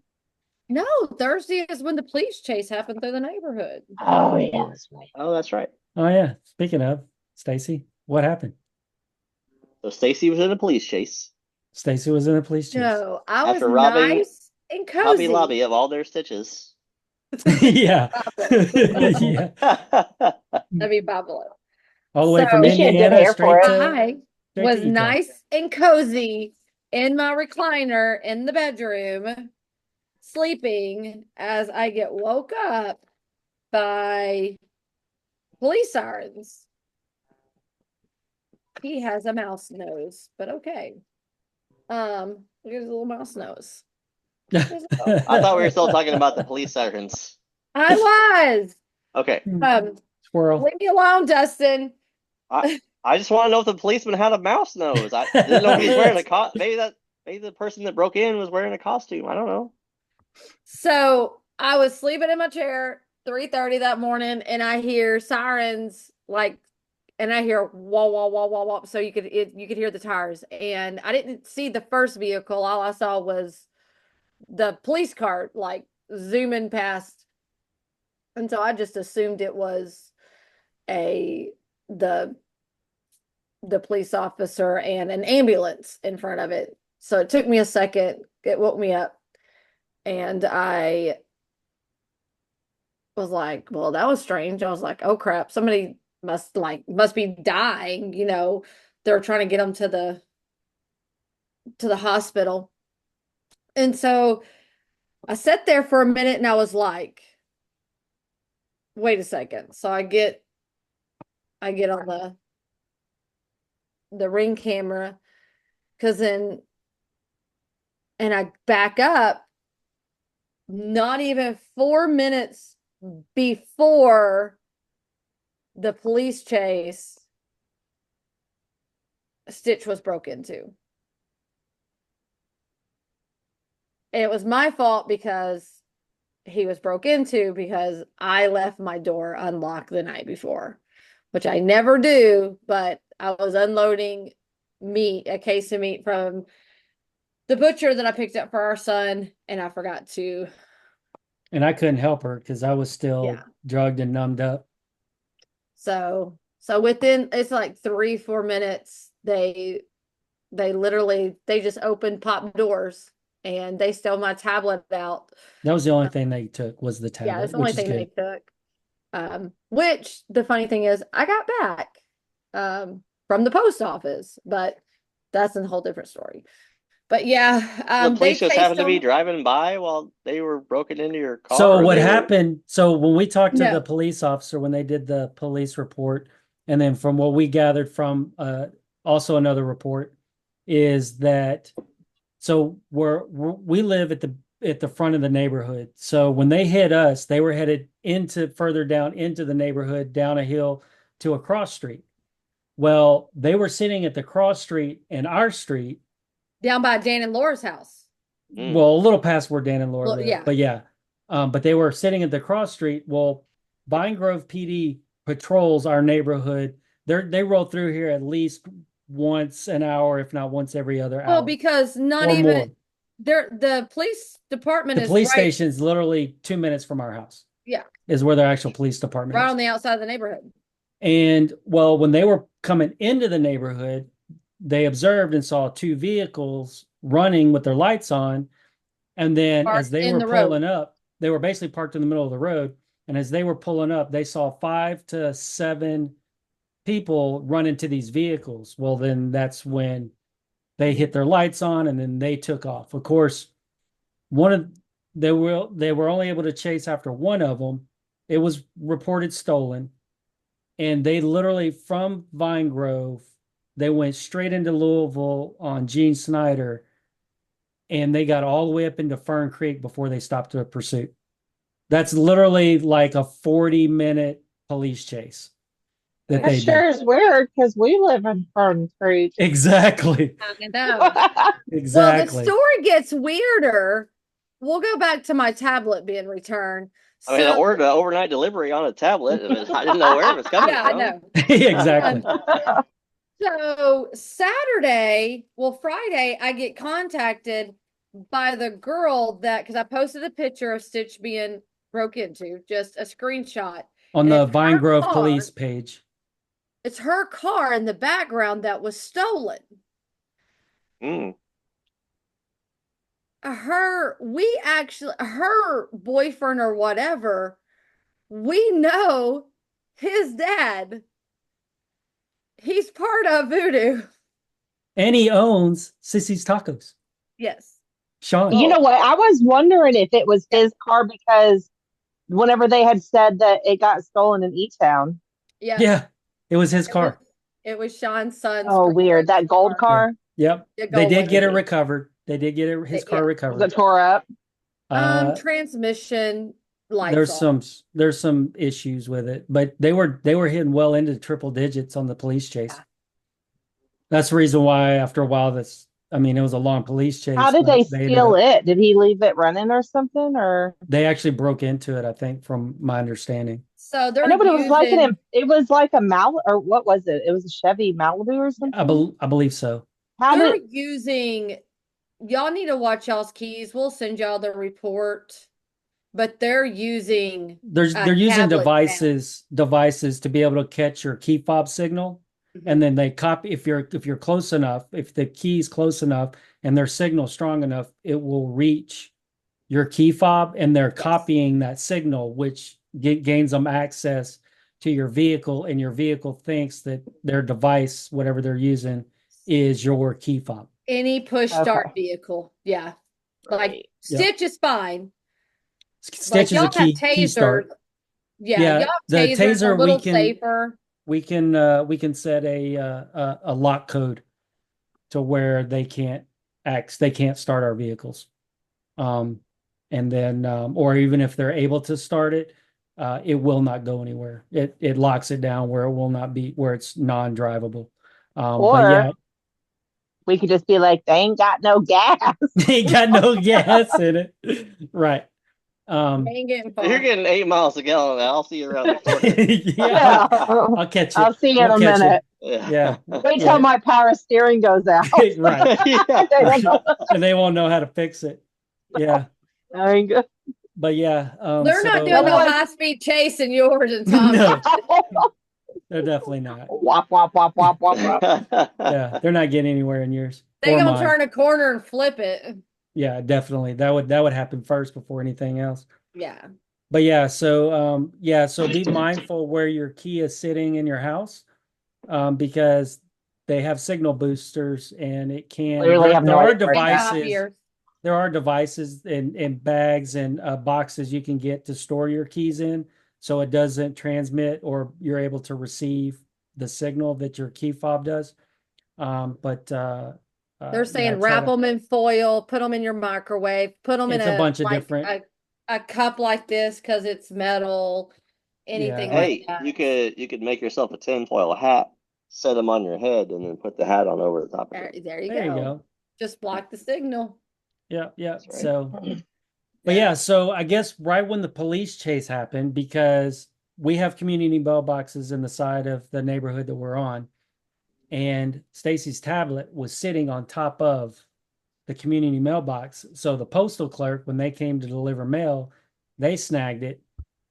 No, Thursday is when the police chase happened through the neighborhood. Oh, yeah, that's right. Oh, that's right. oh yeah. Speaking of Stacie, what happened? So Stacie was in a police chase Stacie was in a police chase. No, I was after robbing nice and Hobby cozy. Lobby of all their stitches. Yeah. Yeah. That'd be bubbling. All the way from So- She had good Indiana hair straight for to it. I straight was to Eco. nice and cozy in my recliner in the bedroom, sleeping as I get woke up by police sirens. He has a mouse nose, but okay. Look at his little mouse nose. I thought we were still talking about the police sirens. I was. Okay. Squirrel. Leave me alone, Dustin. I just want to know if the policeman had a mouse nose. I didn't know if he was wearing a maybe the person that broke in was wearing a costume. I don't know. So I was sleeping in my chair 3:30 that morning, and I hear sirens and I hear wah wah wah wah wah. So you could hear the tires, and I didn't see the first vehicle. All I saw was the police car like zooming past, and so I just assumed it was the police officer and an ambulance in front of it. So it took me a second. It woke me up. And I was like, well, that was strange. I was like, oh crap, somebody must be dying, they're trying to get them to the hospital. And so I sat there for a minute and I was like, wait a second. So I get on the Ring camera, and I back up. Not even 4 minutes before the police chase, Stitch was broke into. And it was my fault because he was broke into because I left my door unlocked the night before, which I never do, but I was unloading a case of meat from the butcher that I picked up for our son, and I forgot to. And I couldn't help her because I was still drugged and numbed up. So within, it's like 3-4 minutes, they just opened pop doors and they stole my tablet out. That was the only thing they took was the tablet. Yeah, that's the only thing they took. Which the funny thing is, I got back. from the post office, but that's a whole different story. But yeah, The police they just happened to be chased driving by while they were broken into your car. So or what they were- happened? So when we talked to No. the police officer when they did the police report, and then from what we gathered from also another report, is that so we live at the front of the neighborhood. So when they hit us, they were headed further down into the neighborhood, down a hill to a cross street. Well, they were sitting at the cross street and our street. down by Dan and Laura's house. Mm. Well, a little past where Dan and Laura Well, live, yeah. but yeah. But they were sitting at the cross street. Well, Vine Grove PD patrols our neighborhood. They roll through here at least once an hour, if not once every other Well, hour. because not or even more. the police department The is police right, station's literally 2 minutes from our house. Yeah. Is where their actual police department right is. on the outside of the neighborhood. And well, when they were coming into the neighborhood, they observed and saw two vehicles running with their lights on. And then Parked as they in were the road. pulling up, they were basically parked in the middle of the road. And as they were pulling up, they saw 5 to 7 people run into these vehicles. Well, then that's when they hit their lights on and then they took off. Of course, they were only able to chase after one of them. It was reported stolen. And they literally, from Vine Grove, they went straight into Louisville on Gene Snyder, and they got all the way up into Fern Creek before they stopped their pursuit. That's literally like a 40-minute police chase that That they sure did. is weird because we live in Fern Creek. Exactly. I know. Well, the Exactly. story gets weirder. We'll go back to my tablet being returned. I mean, I ordered an overnight delivery on a tablet. I didn't know where it was coming Yeah, I from. know. Exactly. So Friday, I get contacted by the girl because I posted a picture of Stitch being broke into, just a screenshot. On And the it's Vine her Grove car. police page. It's her car in the background that was stolen. Mm. Her boyfriend or whatever, we know his dad. He's part of Voodoo. And he owns Sissy's Tacos. Yes. Sean. You know what? I was wondering if it was his car because whenever they had said that it got stolen in E-Town. Yeah. Yeah. It was his car. It was Sean's son's. Oh, weird. That gold car? Yep. The They gold did one. get it recovered. They did get his car Yeah. Was recovered. it tore up? Transmission lights. There's some issues with it, but they were hitting well into triple digits on the police chase. Yeah. That's the reason why after a while it was a long police chase. How did but they ended steal up- it? Did he leave it running or something? Or They actually broke into it, I think, from my understanding. So they're I know, but it was using, like a Mal, or what was it? It was a Chevy Malibu or something. I believe so. How they're did using. Y'all need to watch y'all's keys. We'll send y'all the report, but they're using. They're using tablet devices to be able to catch your key fob signal. Mhm. And then they copy if you're close enough, if the key's close enough and their signal strong enough, it will reach your key fob, and they're copying that signal, which gains them access to your vehicle, and your vehicle thinks that their device, whatever they're using, is your key fob. Any push start Okay. vehicle. Yeah. Like Right. Yep. Stitch is fine. Stitch is y'all a have key tasers. start. Yeah, Yeah, y'all have the tasers taser a little we can- safer. We can set a lock code to where they can't start our vehicles. And then or even if they're able to start it, it will not go anywhere. It locks it down where it will not be, where it's non-drivable. But Or- yeah, we could just be like, they ain't got no gas? they got no gas in it. Right. They ain't getting far. You're getting 8 miles a gallon. I'll see you around the corner. Yeah, I'll catch you. I'll see you in We'll a catch you. minute. Yeah. Wait Yeah. till my power steering goes out. Right. Yeah. And they won't know how to fix it. Yeah. I ain't good. But yeah, They're not so- doing no Otherwise- high speed chasing yours and Tom. No, they're definitely not. Wop, wop, wop, wop, wop, wop. Yeah, they're not getting anywhere in yours. They or gonna mine. turn a corner and flip it. Yeah, definitely. That would happen first before anything else. Yeah. But yeah, so be mindful where your key is sitting in your house, because they have signal boosters, and it can. Literally have There no are idea where it's at. devices. There are devices and bags and boxes you can get to store your keys in, so it doesn't transmit, or you're able to receive the signal that your key fob does. They're saying wrap them in foil, put them in your microwave, put them in It's a bunch of different. a cup like this because it's metal. Anything Hey, like that. you could make yourself a tinfoil hat, set them on your head, and then put the hat on over the top of it. There you There go. you go. Just block the signal. Yeah. Right. So, but yeah, so I guess right when the police chase happened, because we have community mailboxes in the side of the neighborhood that we're on, and Stacie's tablet was sitting on top of the community mailbox. So the postal clerk, when they came to deliver mail, they snagged it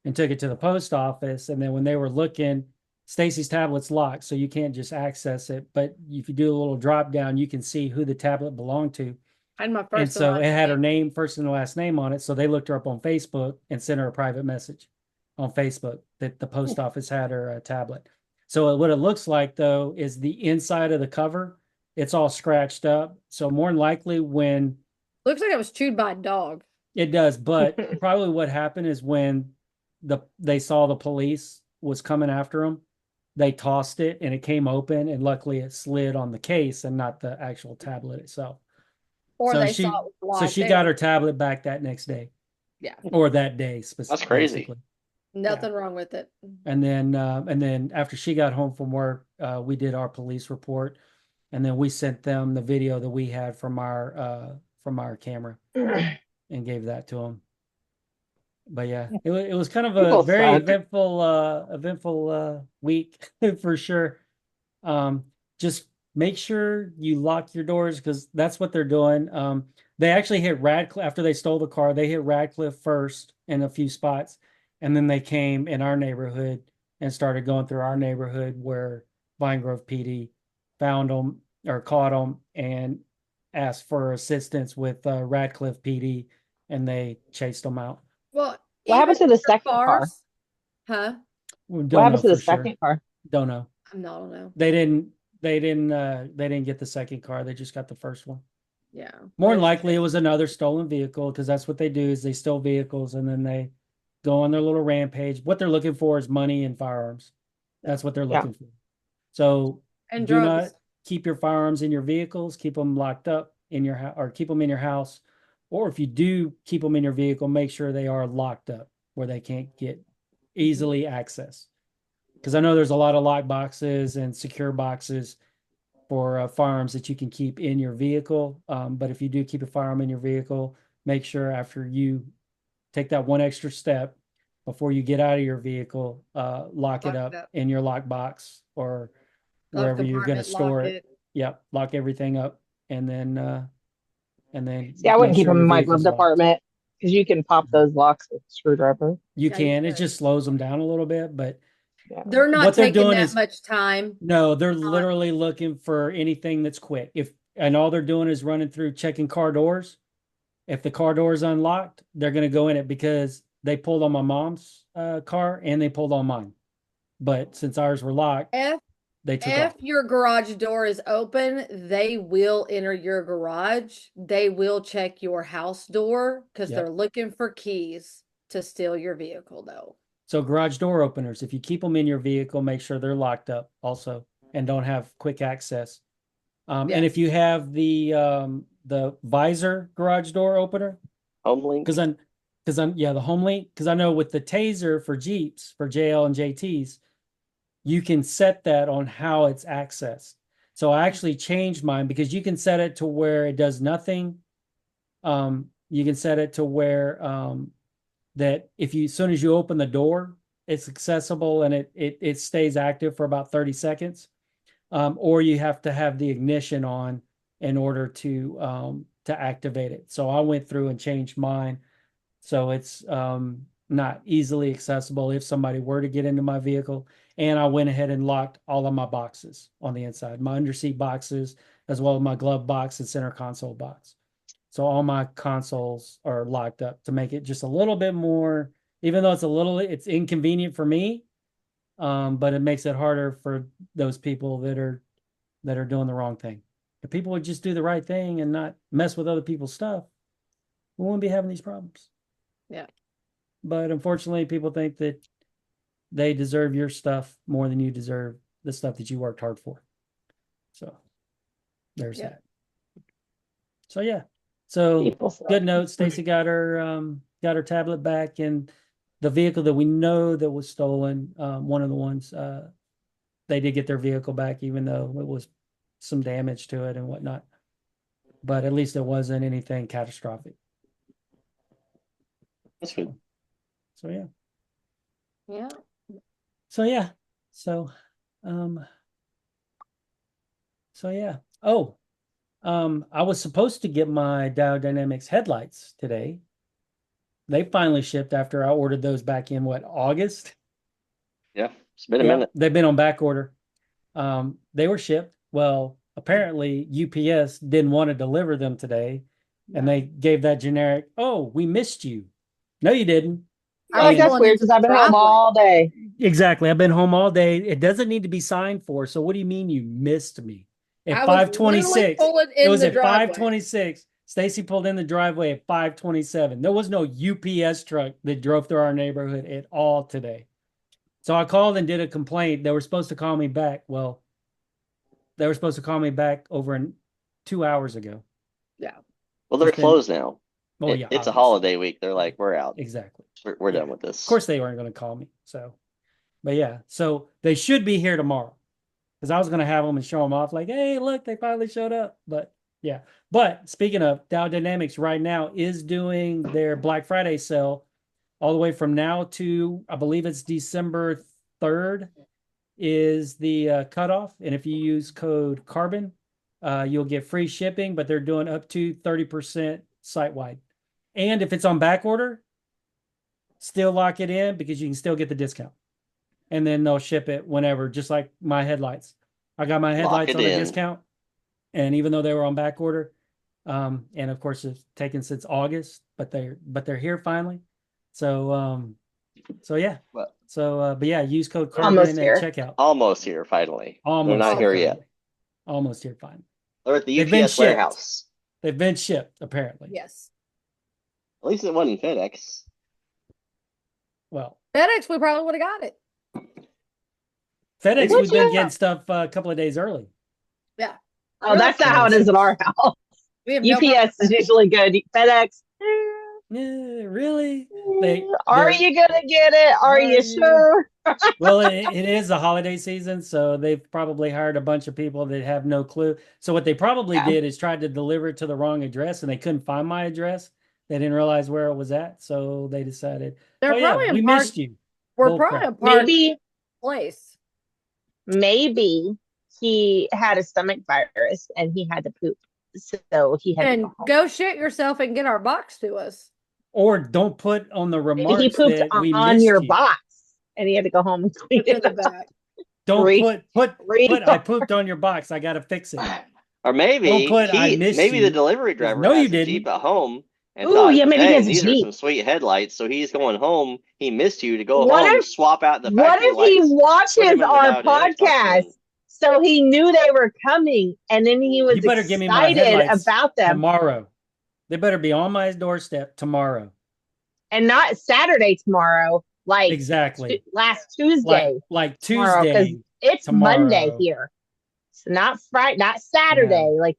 and took it to the post office. And then when they were looking, Stacie's tablet's locked, so you can't just access it. But if you do a little drop down, you can see who the tablet belonged to. And my first And so it had her name, first and last name on it. So they looked her up on Facebook and sent her a private message on Facebook that the post office had her tablet. So what it looks like, though, is the inside of the cover. It's all scratched up. So more than likely when... Looks like it was chewed by a dog. It does, but probably what happened is when they saw the police was coming after them, they tossed it and it came open, and luckily it slid on the case and not the actual tablet itself. Or so they she, saw it was so she got her tablet back that next day. Yeah. Or that day specifically. That's crazy. Basically. Nothing wrong with it. And then after she got home from work, we did our police report, and then we sent them the video that we had from our camera and gave that to them. But yeah, it was kind of a very eventful week for sure. Just make sure you lock your doors, because that's what they're doing. They actually hit Radcliffe after they stole the car. They hit Radcliffe first in a few spots, and then they came in our neighborhood and started going through our neighborhood, where Vine Grove PD found them or caught them and asked for assistance with Radcliffe PD, and they chased them out. Well, what happened to the second car? Huh? What happened to the second car? Don't know. I don't know. They didn't get the second car. They just got the first one. Yeah. More than likely it was another stolen vehicle, because that's what they do, is they steal vehicles and then they go on their little rampage. What they're looking for is money and firearms. That's what they're looking for. So and do drugs. not keep your firearms in your vehicles. Keep them locked up in your house, or keep them in your house. Or if you do keep them in your vehicle, make sure they are locked up where they can't get easily accessed. Because I know there's a lot of lock boxes and secure boxes for firearms that you can keep in your vehicle. But if you do keep a firearm in your vehicle, make sure after you take that one extra step before you get out of your vehicle, lock it up in your lock box or wherever you're going to store it. Yep, lock everything up, and then I wouldn't keep them in my glove department, because you can pop those locks with a screwdriver. You can. It just slows them down a little bit, but they're not taking that much time. No, they're literally looking for anything that's quick. And all they're doing is running through checking car doors. If the car door is unlocked, they're going to go in it, because they pulled on my mom's car and they pulled on mine. But since ours were locked, they took off. If your garage door is open, they will enter your garage. They will check your house door, because they're looking for keys to steal your vehicle, though. So garage door openers, if you keep them in your vehicle, make sure they're locked up also and don't have quick access. And if you have the visor garage door opener, HomeLink, the HomeLink, because I know with the taser for Jeeps, for JL and JTs, you can set that on how it's accessed. So I actually changed mine, because you can set it to where it does nothing. You can set it to where that if you, as soon as you open the door, it's accessible and it stays active for about 30 seconds. Or you have to have the ignition on in order to activate it. So I went through and changed mine, so it's not easily accessible if somebody were to get into my vehicle. And I went ahead and locked all of my boxes on the inside, my underseat boxes, as well as my glove box and center console box. So all my consoles are locked up to make it just a little bit more, even though it's inconvenient for me, but it makes it harder for those people that are that are doing the wrong thing. If people would just do the right thing and not mess with other people's stuff, we wouldn't be having these problems. Yeah. But unfortunately, people think that they deserve your stuff more than you deserve the stuff that you worked hard for. So there's that. So yeah. So good note. Stacie got her tablet back, and the vehicle that we know that was stolen, one of the ones, they did get their vehicle back, even though it was some damage to it and whatnot. But at least it wasn't anything catastrophic. That's good. So yeah. Yeah. So yeah. So yeah. Oh, I was supposed to get my Dow Dynamics headlights today. They finally shipped after I ordered those back in August? Yeah, it's been a minute. They've been on back order. They were shipped. Well, apparently UPS didn't want to deliver them today, and they gave that generic, "Oh, we missed you." No, you didn't. I like that's weird because I've been home all day. Exactly. I've been home all day. It doesn't need to be signed for. So what do you mean you missed me? At 5:26. It was at 5:26. Stacie pulled in the driveway at 5:27. There was no UPS truck that drove through our neighborhood at all today. So I called and did a complaint. They were supposed to call me back. Well, they were supposed to call me back over 2 hours ago. Yeah. Well, they're closed now. Oh, yeah. It's a holiday week. They're like, we're out. Exactly. We're done with this. Of course they weren't going to call me. So, but yeah. So they should be here tomorrow. Because I was going to have them and show them off like, hey, look, they finally showed up. But yeah. But speaking of, Dow Dynamics right now is doing their Black Friday sale all the way from now to, I believe it's December 3rd is the cutoff. And if you use code CARBON, you'll get free shipping, but they're doing up to 30% site-wide. And if it's on back order, still lock it in because you can still get the discount. And then they'll ship it whenever, just like my headlights. I got my headlights on the discount. And even though they were on back order, and of course it's taken since August, but they're here finally. So yeah. But yeah, use code CARBON at checkout. Almost here finally. Almost. They're not here yet. Almost here finally. They're at the UPS warehouse. They've been shipped, apparently. Yes. At least it wasn't FedEx. Well, FedEx, we probably would have got it. FedEx, we've been getting stuff a couple of days early. Yeah. Oh, that's not how it is at our house. UPS is usually good. FedEx. Yeah, really? Are you gonna get it? Are you sure? Well, it is a holiday season, so they've probably hired a bunch of people that have no clue. So what they probably did is tried to deliver it to the wrong address, and they couldn't find my address. They didn't realize where it was at, so they decided, we missed you. We're probably a maybe place. Maybe he had a stomach virus and he had to poop, so he had to go shit yourself and get our box to us. Or don't put on the remarks maybe he pooped that we on your you. Box, and he had to go home and clean it back. Don't put I pooped on your box. I got to fix it. Or maybe the delivery driver has a Jeep at home. And maybe these are some sweet headlights. So he's going home. He missed you to go home, swap out the factory lights. What if he watches our podcast? So he knew they were coming, and then he was excited about them. Tomorrow. They better be on my doorstep tomorrow. And not Saturday tomorrow, like exactly last Tuesday. Like Tuesday. Because it's tomorrow. Monday here. So not Friday, not Saturday. Yeah. Like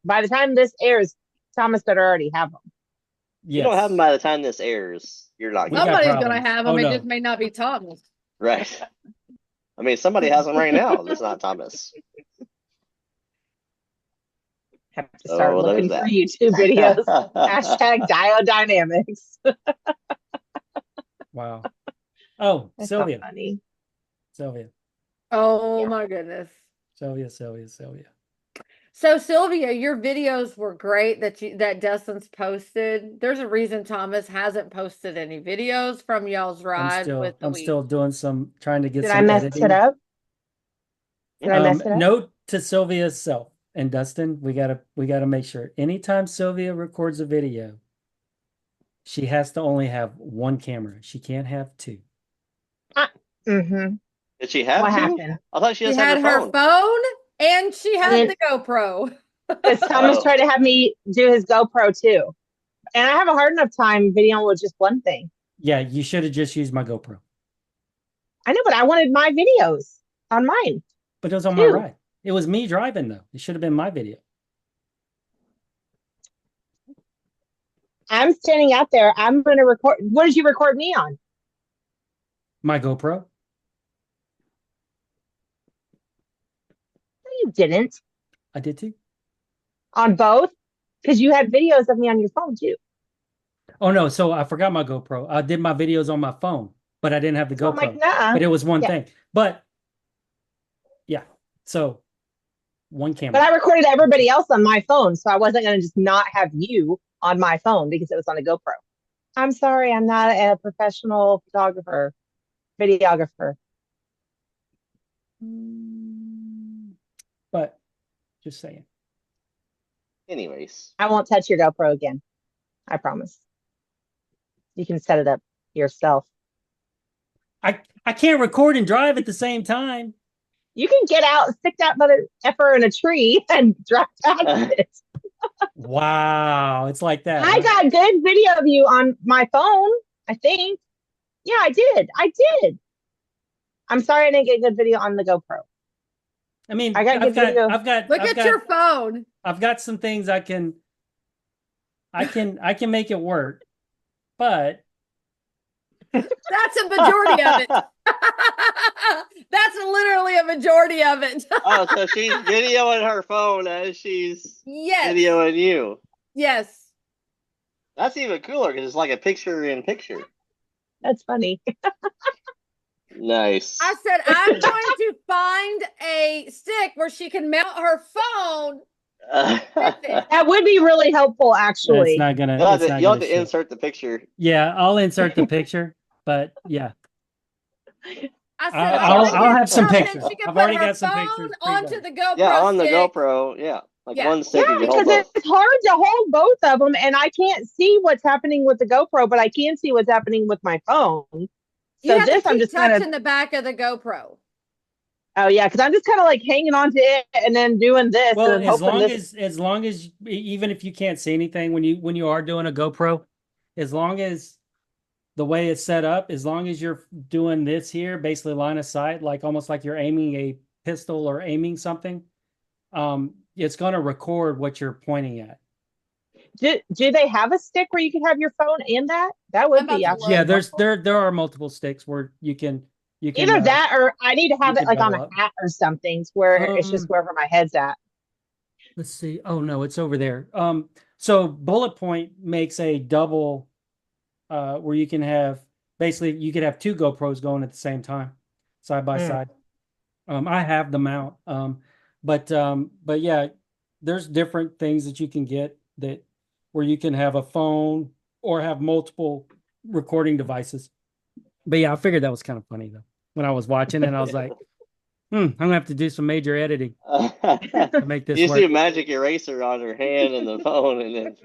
by the time this airs, Thomas better already have them. Yes. You don't have them by the time this airs. You're not. Somebody's going to have them. It just may not be Thomas. Right. I mean, somebody has them right now. That's not Thomas. Have to start looking for YouTube videos. Hashtag Diodynamics. Wow. Oh, that's Sylvia. So funny. Sylvia. Oh my goodness. Sylvia. So Sylvia, your videos were great that Dustin's posted. There's a reason Thomas hasn't posted any videos from y'all's ride. I'm still doing trying to get some. Did I mess it up? Did I mess it up? Note to Sylvia's self and Dustin, we gotta make sure anytime Sylvia records a video, she has to only have one camera. She can't have two. Did she have what two? happened? I thought she had her phone And she had then- the GoPro. Because Thomas Oh. tried to have me do his GoPro too. And I have a hard enough time videoing with just one thing. Yeah, you should have just used my GoPro. I know, but I wanted my videos on mine. But it was on my Dude. ride. It was me driving though. It should have been my video. I'm standing out there. I'm going to record. What did you record me on? My GoPro. No, you didn't. I did too. On both? Because you had videos of me on your phone too. Oh no, so I forgot my GoPro. I did my videos on my phone, but I didn't have the So I'm GoPro. like, nah. But it was one Yeah. thing. But yeah, so one camera. But I recorded everybody else on my phone, so I wasn't going to just not have you on my phone because it was on a GoPro. I'm sorry, I'm not a professional photographer, videographer. But just saying. Anyways, I won't touch your GoPro again. I promise. You can set it up yourself. I can't record and drive at the same time. You can get out, stick that mother effer in a tree and drive past it. Wow, it's like that. I huh? got good video of you on my phone, I think. Yeah, I did. I'm sorry I didn't get good video on the GoPro. I mean, I got good video. I've got Look I've at got, your phone. I've got some things I can make it work. But That's a majority of it. That's literally a majority of it. oh, so she's videoing her phone as she's Yes. videoing you. Yes. That's even cooler because it's like a picture in picture. That's funny. Nice. I said, I'm going to find a stick where she can mount her phone with it. That would be really helpful, actually. it's not gonna. You'll have it's to, not you'll have gonna to show. insert the picture. Yeah, I'll insert the picture. But yeah, I said, I'll I'm gonna have some get- pictures. She can I've put already her got some phone pictures onto pre-done. the GoPro. Yeah, on the stick. GoPro. Yeah, like Yeah. one stick Yeah, you can hold because both. it's hard to hold both of them, and I can't see what's happening with the GoPro, but I can see what's happening with my phone. You So have this, to I'm keep just kind touching of, the back of the GoPro. oh yeah, because I'm just kind of like hanging on to it and then doing this Well, and then hoping this. as long as even if you can't see anything when you are doing a GoPro, as long as the way it's set up, as long as you're doing this here, basically line of sight, like almost like you're aiming a pistol or aiming something, it's going to record what you're pointing at. Do they have a stick where you can have your phone and that? That would I'm about be to actually Yeah, look. there are multiple sticks where you can either that or I need to have you it like can on double a up. hat or something where it's just wherever my head's at. Let's see. Oh no, it's over there. So Bullet Point makes a double where you can have basically you could have two GoPros going at the same time, side by Mm. side. I have the mount. But yeah, there's different things that you can get that where you can have a phone or have multiple recording devices. But yeah, I figured that was kind of funny though. When I was watching it, I was like, I'm gonna have to do some major editing to make this You work. see a magic eraser on her hand and the phone, and then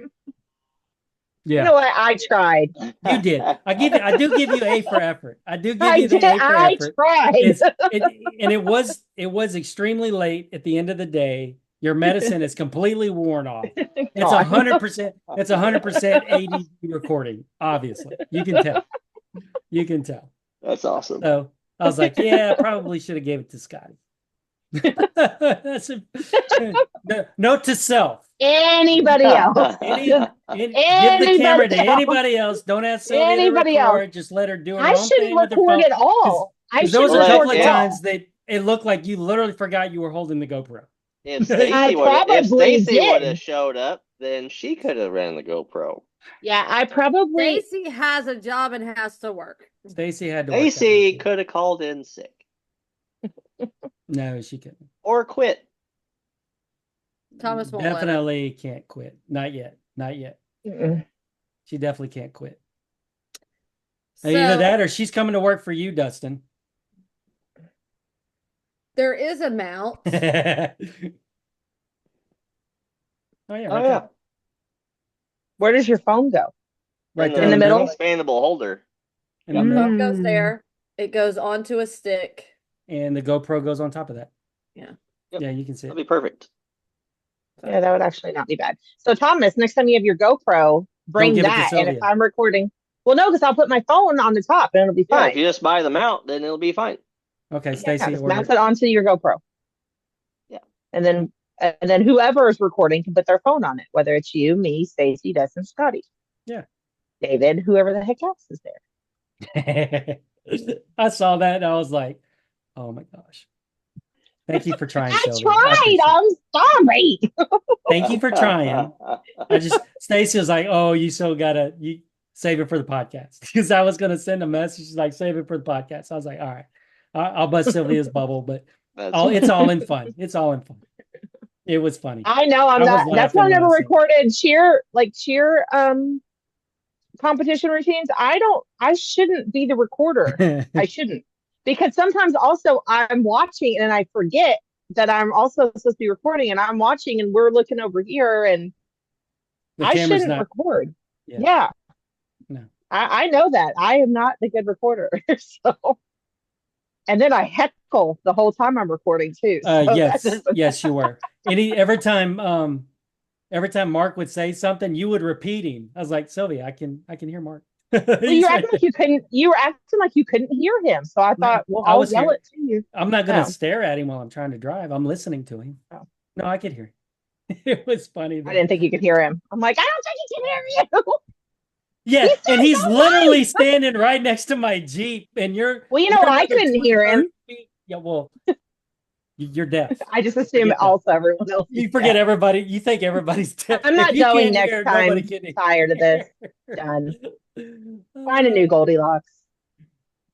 Yeah. You know what? I tried. You did. I do give you A for effort. I do give I you the did. A for I effort. tried. And it was extremely late at the end of the day. Your medicine is completely worn off. It's God. 100%. It's 100% ADD recording. Obviously, you can tell. You can tell. that's awesome. So I was like, yeah, I probably should have gave it to Scotty. That's note to self. Anybody else? Give the camera to anybody else. Don't ask Sylvia Anybody to record. else? Just let her do her I own shouldn't thing with her record phone. at all. I 'Cause there was shouldn't a Well, couple record of at all. times that it looked like you literally forgot you were holding the GoPro. If I Stacie probably would did. have showed up, then she could have ran the GoPro. Yeah, I probably. Stacie has a job and has to work. Stacie had to work that Stacie weekend. could have called in sick No, she couldn't. or quit. Thomas won't let her. Definitely can't quit. Not yet. Not yet. Mm-mm. She definitely can't quit. So Either that or she's coming to work for you, Dustin. there is a mount. Oh yeah. Oh Right yeah, there. Where does your phone go? Right there In the middle? expandable holder. In the The middle. phone goes there. It goes onto a stick. And the GoPro goes on top of that. Yeah. Yep. Yeah, you can see That'd it. be perfect. Yeah, that would actually not be bad. So Thomas, next time you have your GoPro, bring give it to that. And if Sylvia. I'm recording, well, no, because I'll put my phone on the top and it'll be Yeah, fine. if you just buy the mount, then it'll be fine. Okay, Yeah, Stacie, just order mount it. it onto your GoPro. Yeah. And then whoever is recording can put their phone on it, whether it's you, me, Stacie, Dustin, Scotty. Yeah. David, whoever the heck else is there. I saw that and I was like, oh my gosh. Thank you for trying, I Sylvia. tried. I'm sorry. Thank you for trying. Stacie was like, oh, you save it for the podcast. Because I was gonna send a message like, save it for the podcast. I was like, all right, I'll bust Sylvia's bubble, but it's all in fun. It's all in fun. It was funny. I know I'm not. That's why I never recorded cheer competition routines. I shouldn't be the recorder. I shouldn't. Because sometimes also I'm watching and I forget that I'm also supposed to be recording, and I'm watching and we're looking over here and I shouldn't record. Yeah. No. I know that. I am not the good recorder. So, and then I heckle the whole time I'm recording too. So yes, you were. Every time Mark would say something, you would repeat him. I was like, Sylvia, I can hear Mark. Well, you were acting like you couldn't. You were acting like you couldn't hear him. So I thought, I'll yell it to you. I'm not going to stare at him while I'm trying to drive. I'm listening to him. Oh. No, I could hear him. It was funny. I didn't think you could hear him. I'm like, I don't think he can hear you. Yeah, and he's literally standing right next to my Jeep, and you're. Well, you know, I couldn't hear him. Yeah, well, you're deaf. I just assume also everyone else. You forget everybody. You think everybody's deaf. I'm not going next time. Tired of this. Done. Find a new Goldilocks.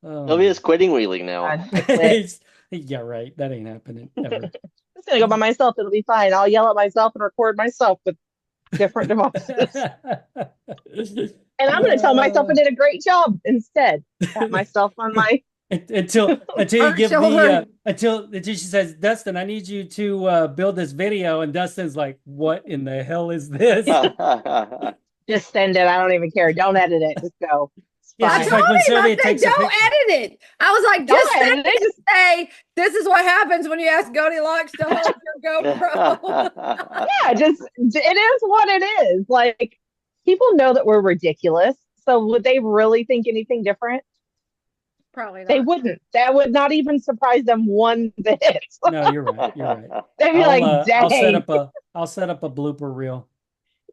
Sylvia's quitting wheeling now. Yeah, right. That ain't happening ever. I'm just gonna go by myself. It'll be fine. I'll yell at myself and record myself with different devices. And I'm gonna tell myself I did a great job instead. Pat myself on my until you give me until she says, Dusten, I need you to build this video, and Dustin's like, what in the hell is this? Just send it. I don't even care. Don't edit it. Just go. Yeah, I told him, I said, don't edit it. I was like, just say, this is what happens when you ask Goldilocks to hold your GoPro. Yeah, it is what it is. Like, people know that we're ridiculous. So would they really think anything different? Probably not. They wouldn't. That would not even surprise them one bit. No, you're right. You're right. They'd be like, dang. I'll set up a blooper reel.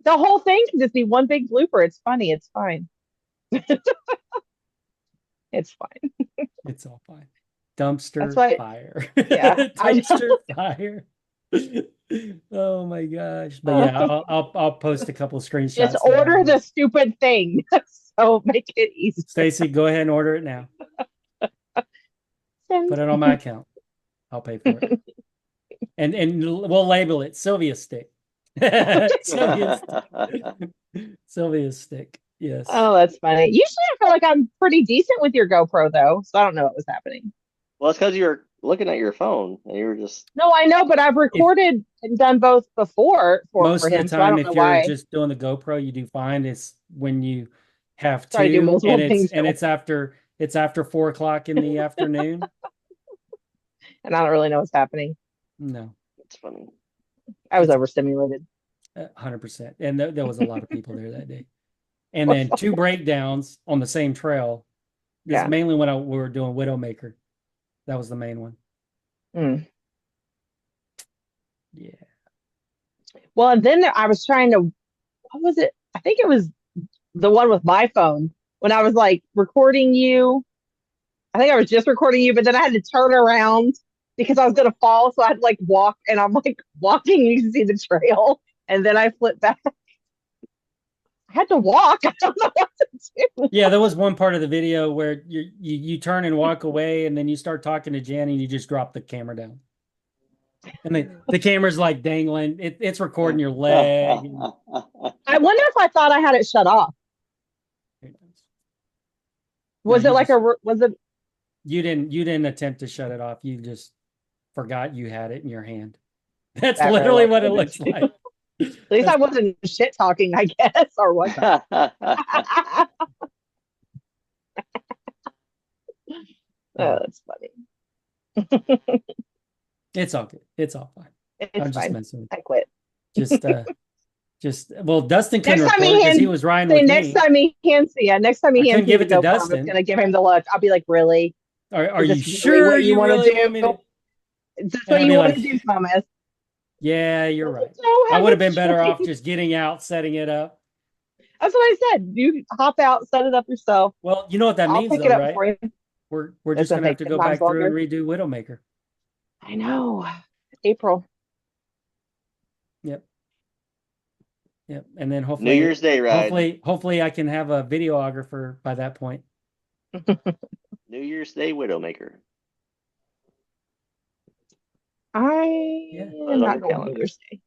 The whole thing can just be one big blooper. It's funny. It's fine. It's fine. It's all fine. Dumpster fire. Yeah. Dumpster fire. Oh my gosh. But yeah, I'll post a couple screenshots. Just order the stupid thing. So make it easy. Stacie, go ahead and order it now. Put it on my account. I'll pay for it. And we'll label it Sylvia Stick. Sylvia Stick. Yes. Oh, that's funny. Usually I feel like I'm pretty decent with your GoPro though, so I don't know what was happening. Well, it's because you're looking at your phone and you were just. No, I know, but I've recorded and done both before most for him. Of the time, if you're just doing the GoPro, you do fine. It's when you have to, and it's after 4:00 in the afternoon. And I don't really know what's happening. No, it's funny. I was overstimulated. 100%, and there was a lot of people there that day. And then 2 breakdowns on the same trail. It's mainly when we were doing Widowmaker. That was the main one. Mm. Yeah. Well, and then I was trying to, what was it? I think it was the one with my phone when I was like recording you. I think I was just recording you, but then I had to turn around because I was going to fall. So I had to like walk, and I'm like walking, you can see the trail. And then I flipped back. I had to walk. I don't know what to do. Yeah, there was one part of the video where you turn and walk away, and then you start talking to Jen, and you just drop the camera down. And the camera's like dangling. It's recording your leg. I wonder if I thought I had it shut off. Was it? You didn't attempt to shut it off. You just forgot you had it in your hand. That's literally what it looks like. At least I wasn't shit talking, I guess, or what? Oh, that's funny. It's all good. It's all fine. I'm It's just fine. messing with I quit. you. Well, Dustin couldn't Next time record he because he hands, was riding say with next me. time he hands, yeah, next time I he couldn't hands me give the it to GoPro, I'm just Dustin. gonna give him the look. I'll be like, really? Are Is you this really sure what you you want to really do? want me to? Is this And what I'd you be want like, to do, Thomas? yeah, you're right. Don't I have would a have been better off choice. just getting out, setting it up. That's what I said. You hop out, set it up yourself. Well, you know what that I'll means pick though, it up right? for you. We're It's just gonna gonna have take to 10 go times back through and longer. redo Widowmaker. I know. April. Yep. And then New hopefully Year's Day ride. hopefully I can have a videographer by that point. New Year's Day Widowmaker. Yeah. I am not going New Year's Day.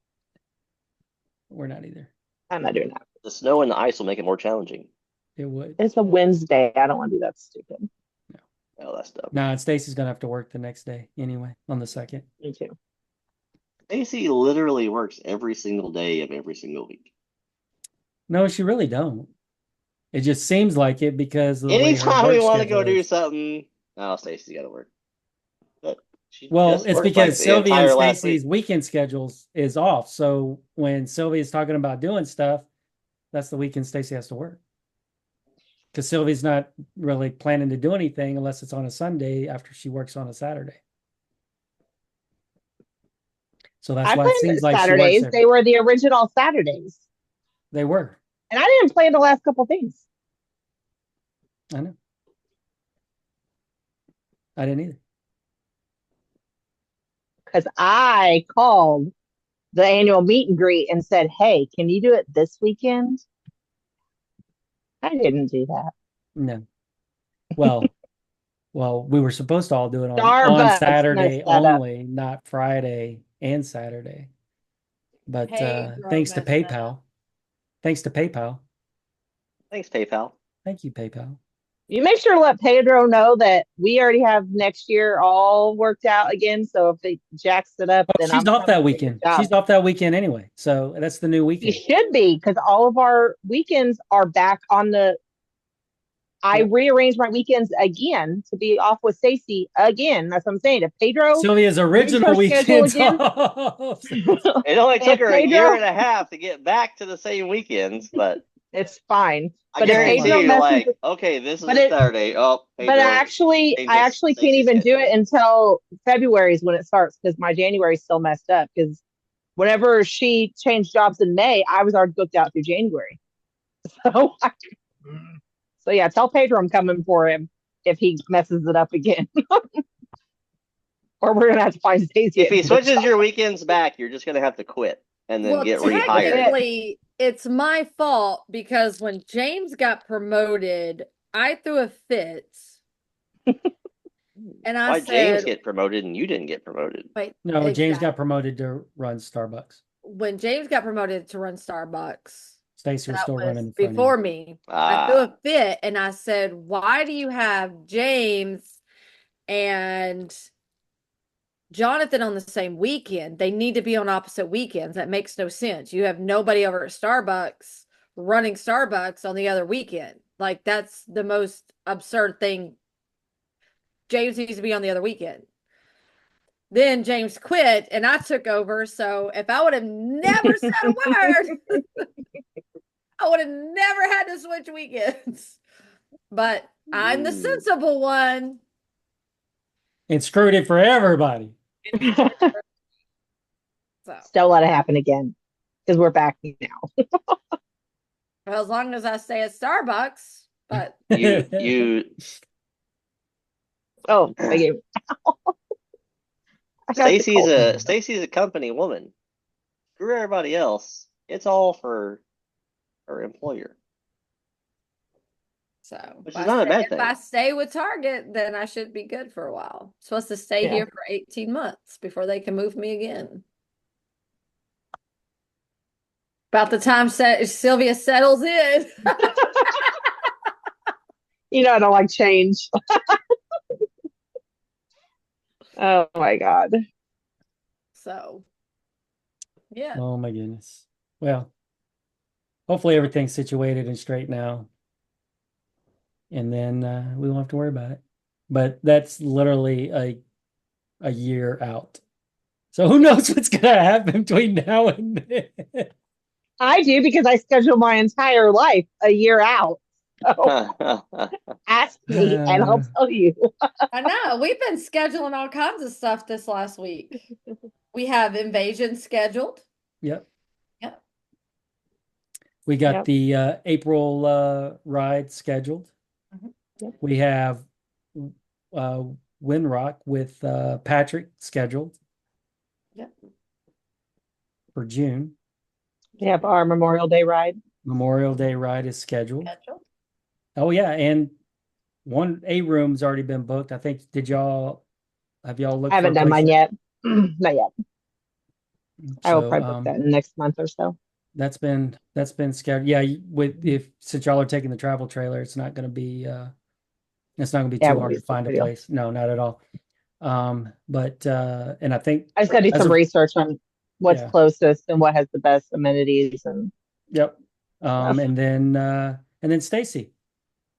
We're not either. I'm not doing that. The snow and the ice will make it more challenging. It would. It's a Wednesday. I don't want to do that stupid. Oh, that's dumb. No, and Stacy's gonna have to work the next day anyway, on the 2nd. Me too. Stacie literally works every single day of every single week. No, she really don't. It just seems like it because of the way her Anytime we work want to go schedule do is. something, oh, Stacie's got to work. But she Well, just it's worked because like the Sylvia and entire last Stacy's week. weekend schedules is off. So when Sylvia's talking about doing stuff, that's the weekend Stacy has to work. Because Sylvia's not really planning to do anything unless it's on a Sunday after she works on a Saturday. So that's I why it planned seems like she works Saturdays. every. They were the original Saturdays. They were. And I didn't plan the last couple things. I know. I didn't either. Because I called the annual meet and greet and said, hey, can you do it this weekend? I didn't do that. No. Well, we were supposed to all do it on Starbucks Saturday messed that up. only, not Friday and Saturday. But Pedro thanks to messed that PayPal. up. Thanks to PayPal. Thanks, PayPal. Thank you, PayPal. You make sure to let Pedro know that we already have next year all worked out again. So if they jacks it up, Oh, then she's I'm off coming that to weekend. your job. She's off that weekend anyway. So that's the new You weekend. should be, because all of our weekends are back on the. I Yep. rearranged my weekends again to be off with Stacie again. That's what I'm saying. If Pedro Sylvia's moves original her schedule weekend's again, off. It only took If her a Pedro- year and a half to get back to the same weekends, but it's fine. I But if guarantee Pedro you, messes- like, okay, this is but a it- Saturday. Oh, Pedro, But I actually changes can't Stacie's even do it schedule. until February is when it starts, because my January is still messed up. Because whenever she changed jobs in May, I was already booked out through January. So yeah, tell Pedro I'm coming for him if he messes it up again. Or we're gonna have to find Stacie. If he switches your weekends back, you're just gonna have to quit and then Well, get rehired. technically, it's my fault because when James got promoted, I threw a fit. And I Why said, James get promoted and you didn't get promoted? wait, No, James exactly. got promoted to run Starbucks. When James got promoted to run Starbucks, Stacy was that still was running in front before of you. me. I threw Ah, a fit and I said, why do you have James and Jonathan on the same weekend? They need to be on opposite weekends. That makes no sense. You have nobody over at Starbucks running Starbucks on the other weekend. Like, that's the most absurd thing. James needs to be on the other weekend. Then James quit and I took over. So if I would have never said a word, I would have never had to switch weekends. But I'm the sensible one. And screwed it for everybody. So, Don't let it happen again, because we're back now. well, as long as I stay at Starbucks, but you Oh, I gave. I got the cold. Stacie's a company woman. Screw everybody else. It's all for her employer. so Which if is not a bad if thing. I stay with Target, then I should be good for a while. I'm supposed to stay Yeah. here for 18 months before they can move me again. About the time Sylvia settles in. You know, I don't like change. Oh my God. So, yeah. Oh my goodness. Well, hopefully everything's situated and straight now. And then we won't have to worry about it. But that's literally a year out. So who knows what's gonna happen between now and then? I do because I schedule my entire life a year out. So ask me and I'll tell you. I know. We've been scheduling all kinds of stuff this last week. We have Invasion scheduled. Yep. Yep. We got Yep. the April ride scheduled. Yep. We have Windrock with Patrick scheduled. Yep. For June. We have our Memorial Day ride. Memorial Day ride is scheduled. Oh yeah, and a room's already been booked. I think. Have y'all looked? I haven't done mine yet. Not yet. I will So, probably book that in the next month or so. That's been scheduled. Yeah, since y'all are taking the travel trailer, it's not going to be too hard to find a place. No, not at all. But and I think I just got to do some research on what's closest and what has the best amenities and. Yep. And then Stacie.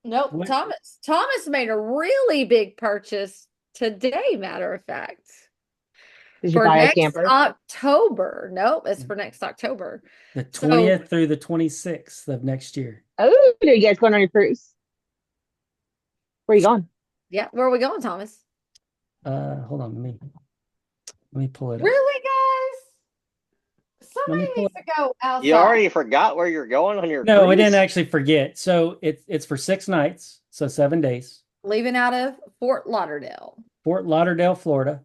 Nope. Thomas made a really big purchase today, matter of fact. Did you buy a camper? October. Nope, it's for next October. The 20th through the 26th of next year. Oh, are you guys going on your cruise? Where are you going? Yeah, where are we going, Thomas? Hold on, let me pull it up. Really, guys? Somebody needs to go outside. You already forgot where you're going on your cruise? No, we didn't actually forget. So it's for 6 nights, so 7 days. Leaving out of Fort Lauderdale, Florida.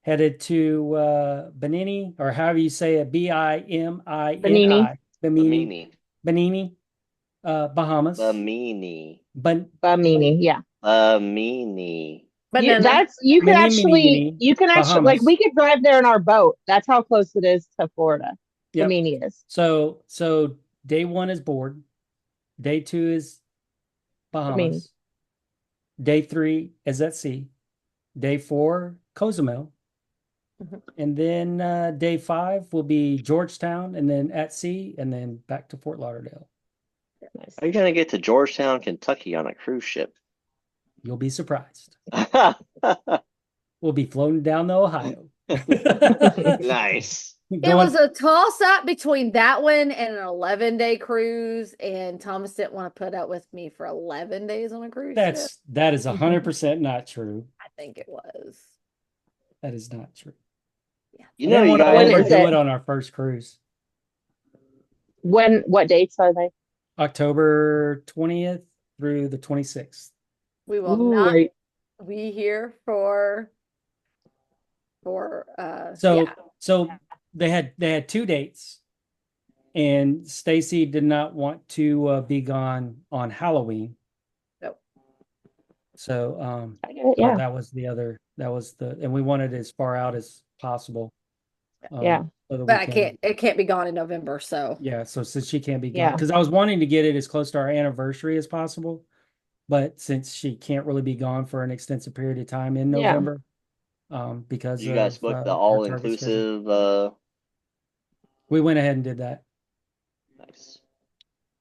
Headed to Bimini, or however you say it, Bimini. Bimini, Bahamas. Bimini. Bimini, yeah. Bimini. But you can actually like we could drive there in our boat. That's how close it is to Florida. Yep. Bimini is. So day 1 is board. Day 2 is Bahamas. Bimini. Day 3 is at sea. Day 4, Cozumel. And then day 5 will be Georgetown, and then at sea, and then back to Fort Lauderdale. Nice. Are you going to get to Georgetown, Kentucky on a cruise ship? You'll be surprised. We'll be floating down the Ohio. Nice. It was a toss-up between that one and an 11-day cruise, and Thomas didn't want to put up with me for 11 days on a cruise ship. That is 100% not true. I think it was. That is not true. Yeah. You know, you guys do it on our first cruise. What dates are they? October 20th through the 26th. We will not be here for So they had 2 dates, and Stacie did not want to be gone on Halloween. Nope. So and we wanted as far out as possible. But it can't be gone in November, so since she can't be gone, because I was wanting to get it as close to our anniversary as possible, but since she can't really be gone for an extensive period of time in November, because you guys booked the all-inclusive. We went ahead and did that. Nice.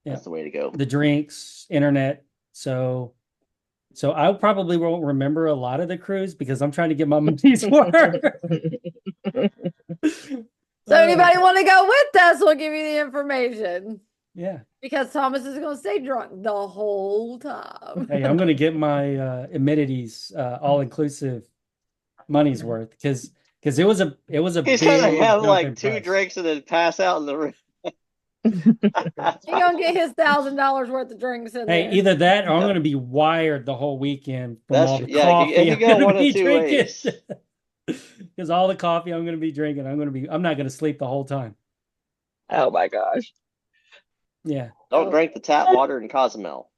That's the way to go. The drinks, internet. So I probably won't remember a lot of the cruise because I'm trying to get my money's worth. So anybody want to go with us, we'll give you the information. Yeah. Because Thomas is going to stay drunk the whole time. Hey, I'm going to get my amenities all-inclusive money's worth because it was a He's going to have like 2 drinks and then pass out in the room. He's going to get his $1,000 worth of drinks in there. Either that or I'm going to be wired the whole weekend from all the coffee. If you go one of 2 ways. Because all the coffee I'm going to be drinking, I'm not going to sleep the whole time. Oh my gosh. Yeah. Don't drink the tap water in Cozumel.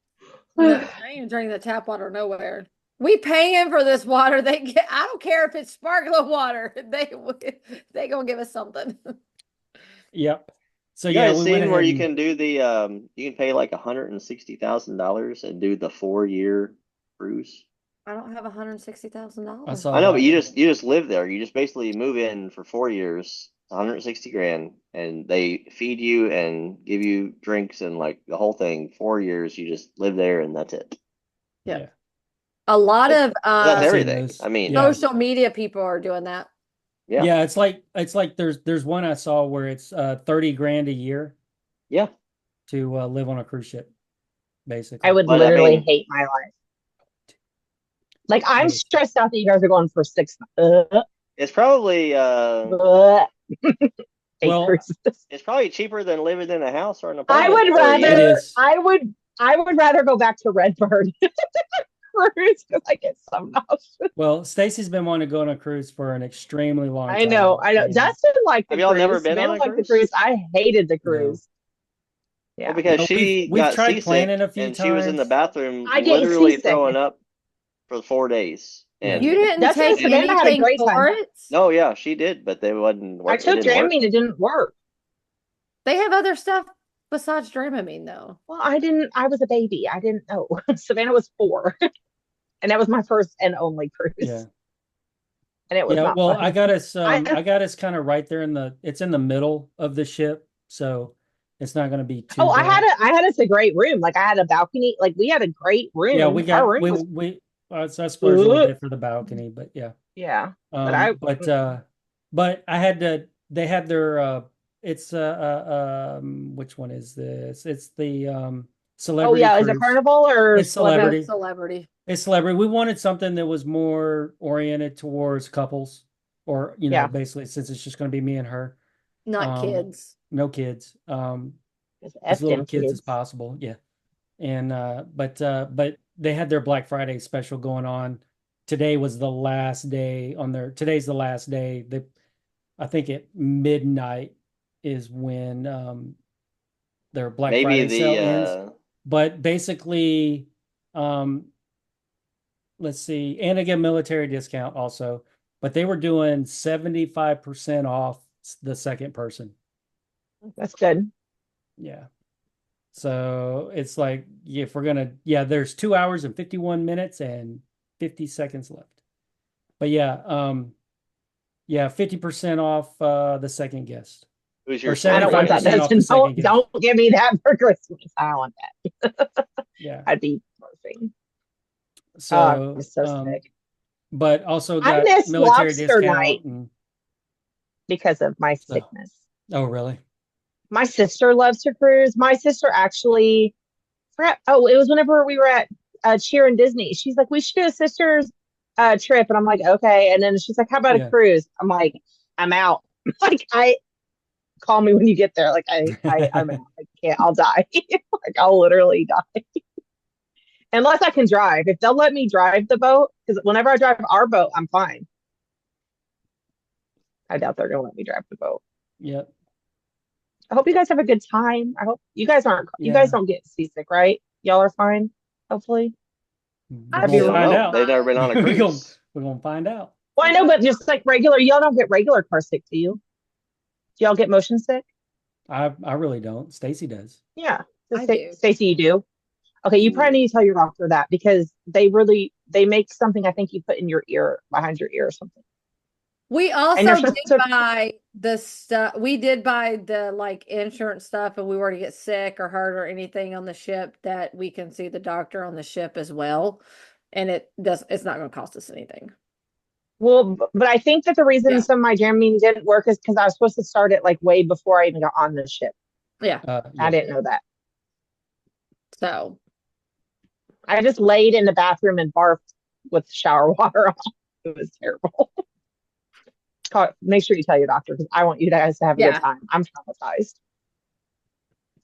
No, I ain't drinking the tap water nowhere. We paying for this water. I don't care if it's sparkling water. They gonna give us something. Yep. So you guys seen where you can do the you can pay like $160,000 and do the 4-year cruise? I don't have $160,000. I know, but you just live there. You just basically move in for 4 years, $160,000, and they feed you and give you drinks and like the whole thing. 4 years, you just live there and that's it. Yeah. A lot of that's everything. I mean, social media people are doing that. Yeah. Yeah, it's like there's one I saw where it's 30 grand a year Yeah. to live on a cruise ship, basically. I would But I literally mean, hate my life. Like I'm Yeah. stressed out that you guys are going for 6 months. it's probably Hate Well, cruises. it's probably cheaper than living in a house or an I apartment would for a it rather year. is. I would rather go back to Redbird cruise because I get some nauseous. Well, Stacy's been wanting to go on a cruise for an extremely long I time. know. And- Dustin liked the Have y'all cruise. never been Savannah on a liked the cruise? cruise. I hated the No. cruise. Yeah. Well, because No, she we've got tried seasick planning a few and she was in the times. bathroom I get literally seasick. throwing up for 4 days. Yeah. And You didn't Dustin and take Savannah had a anything great for time. it? no, yeah, she did, but they wasn't I work. It took didn't work. Dramamine. It didn't work. They have other stuff besides Dramamine, though. Well, I was a baby. I didn't know. Savannah was 4. And that was my first and only cruise. Yeah. And it was Yeah, not well, fun. I got us I- kind of right there it's in the middle of the ship, so it's not going to be too Oh, I bad. had us a great room. Like I had a balcony. Like we had a great room. Yeah, we Our got room was so I splurged a little bit for the balcony, but yeah. yeah. But I had to they had their it's which one is this? It's the Oh celebrity yeah, is it cruise. Carnival or It's celebrity. Celebrity. It's celebrity. We wanted something that was more oriented towards couples, or Yeah. basically since it's just going to be me and her. Not kids. No kids. It's As little F-them kids as possible. Yeah. And but they had their Black Friday special going on. Today's the last day. I think at midnight is when their Black Maybe Friday the sale ends. But basically, let's see, and again, military discount also. But they were doing 75% off the second person. That's good. Yeah. So it's like, if we're gonna, there's 2 hours and 51 minutes and 50 seconds left. But 50% off the second guest. who's Or your I don't want that. 75% off the second guest. Don't give me that for Christmas. I don't want that. Yeah. I'd be perfect. So, I'm so sick but also I got missed military lobster discount. night. And, because of my sickness. oh, really? My sister loves to cruise. My sister actually, it was whenever we were at Cheer and Disney. She's like, we should do a sister's trip. And I'm like, okay. And then she's like, how about a cruise? I'm like, I'm out. Like, call me when you get there. Like, I'm out. I can't, I'll die. Like, I'll literally die. Unless I can drive. If they'll let me drive the boat, because whenever I drive our boat, I'm fine. I doubt they're going to let me drive the boat. Yep. I hope you guys have a good time. I hope you guys you Yeah. guys don't get seasick, right? Y'all are fine, hopefully. We're Have gonna you- find No, out. they've never been on a cruise. We're gonna find out. Well, I know, but just like y'all don't get regular car sick, do you? Do y'all get motion sick? I really don't. Stacy does. Yeah. I do. Stacey, you do? Okay, you probably need to tell your doctor that because they make something I think you put in your ear, behind your ear or something. We also you're did supposed to- buy the stuff. We did buy the like insurance stuff, and we were to get sick or hurt or anything on the ship that we can see the doctor on the ship as well. And it's not going to cost us anything. Well, but I think that the reason Yeah. some of my Dramamine didn't work is because I was supposed to start it like way before I even got on the ship. Yeah. I didn't know that. So I just laid in the bathroom and barfed with shower water on. It was terrible. Make sure you tell your doctor because I want you guys to have a Yeah. good time. I'm traumatized.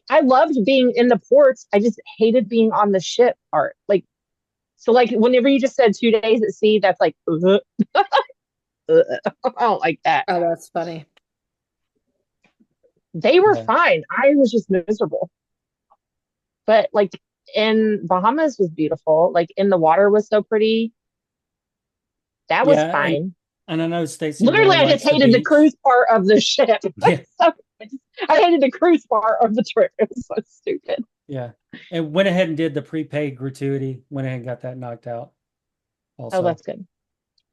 I loved being in the ports. I just hated being on the ship part. Like, so like whenever you just said 2 days at sea, that's like, I don't like that. oh, that's funny. They were Yeah. fine. I was just miserable. But like in Bahamas was beautiful. Like in the water was so pretty. That was Yeah, fine. And I know Stacy Literally, really I just likes hated the beach. cruise part of the ship. Yeah. I hated the cruise part of the trip. It was so stupid. Yeah. And went ahead and did the prepaid gratuity. Went ahead and got that knocked out. Also. Oh, that's good.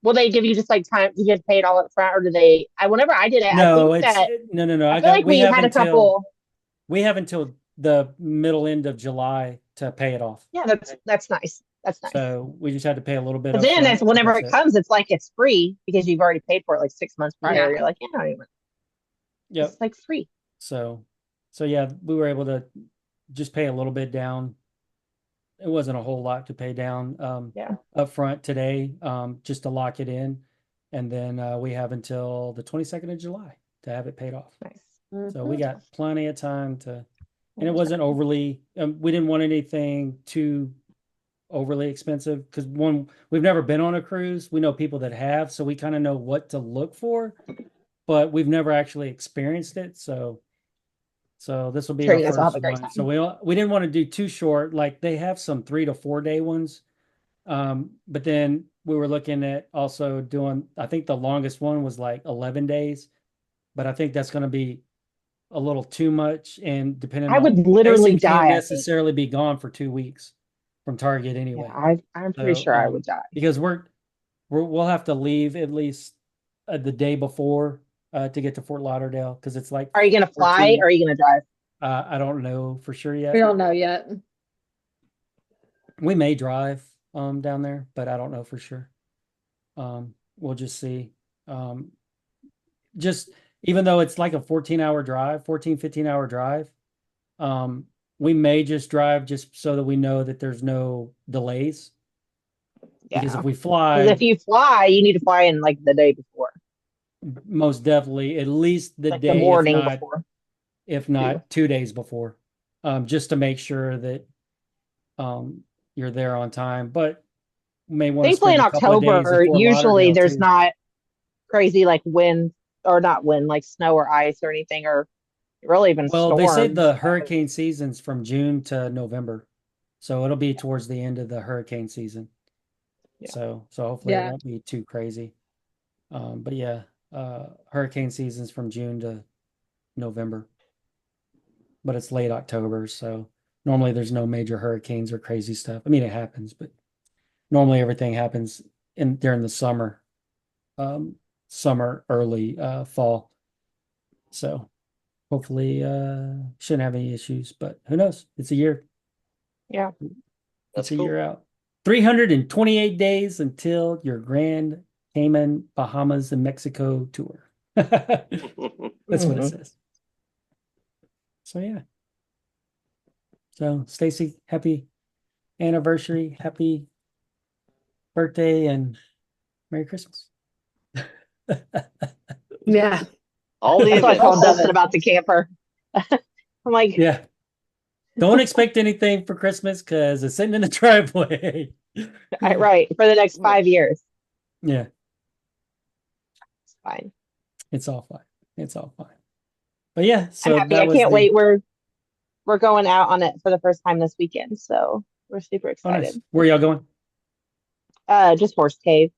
Will they give you just like time? You get paid all up front, or do they? Whenever I did it, no, I think that no. I feel like we had a couple. We have until the middle end of July to pay it off. Yeah, that's nice. That's nice. So we just had to pay a little bit But up then front. it's whenever That's it comes, it's like it's free because you've already paid for it like 6 months prior. Yeah. You're like, yeah, not even. Yep. It's like free. So yeah, we were able to just pay a little bit down. It wasn't a whole lot to pay down Yeah. up front today, just to lock it in. And then we have until the 22nd of July to have it paid off. Nice. So we got plenty of time to, and it wasn't overly, we didn't want anything too overly expensive because one, we've never been on a cruise. We know people that have, so we kind of know what to look for, but we've never actually experienced it. So this will be Sure, our you guys will have first a great one. time. So we didn't want to do too short. Like they have some 3 to 4 day ones. But then we were looking at also doing, I think the longest one was like 11 days, but I think that's going to be a little too much. And depending I on, would literally Stacie can't die. I think. necessarily be gone for 2 weeks from Target anyway. Yeah, I'm pretty So, sure I would die. because we'll have to leave at least the day before to get to Fort Lauderdale because it's like. Are you going to fly or are you going to drive? I don't know for sure yet. We don't know yet. We may drive down there, but I don't know for sure. We'll just see. Just even though it's like a 15-hour drive, we may just drive just so that we know that there's no delays. Yeah. Because if we 'Cause fly, if you fly, you need to fly in like the day before, most definitely at least the like day, the morning if not, before. if not 2 days before, just to make sure that you're there on time. But may want to Thankfully, in spend a couple of days in October, Fort usually Lauderdale there's too. not crazy like wind or not wind, like snow or ice or anything, or really even Well, storms. they say the hurricane season's from June to November, so it'll be towards the end of the hurricane season. Yeah. So hopefully it Yeah. won't be too crazy. But yeah, hurricane season's from June to November, but it's late October, so normally there's no major hurricanes or crazy stuff. I mean, it happens, but normally everything happens during the summer, early fall. So hopefully shouldn't have any issues, but who knows? It's a year. Yeah. That's That's a cool. year out. 328 days until your Grand Cayman, Bahamas, and Mexico tour. That's what it says. So yeah. So Stacie, happy anniversary, happy birthday, and Merry Christmas. Yeah. All the That's what I told events. Dustin about the camper. I'm like, Yeah. Don't expect anything for Christmas because it's sitting in the driveway. right, for the next 5 years. Yeah, It's fine. it's all fine. It's all fine. But yeah, so I'm happy. that I was can't the- wait. We're going out on it for the first time this weekend, so we're super Oh, excited. nice. Where y'all going? Just Horse Cave.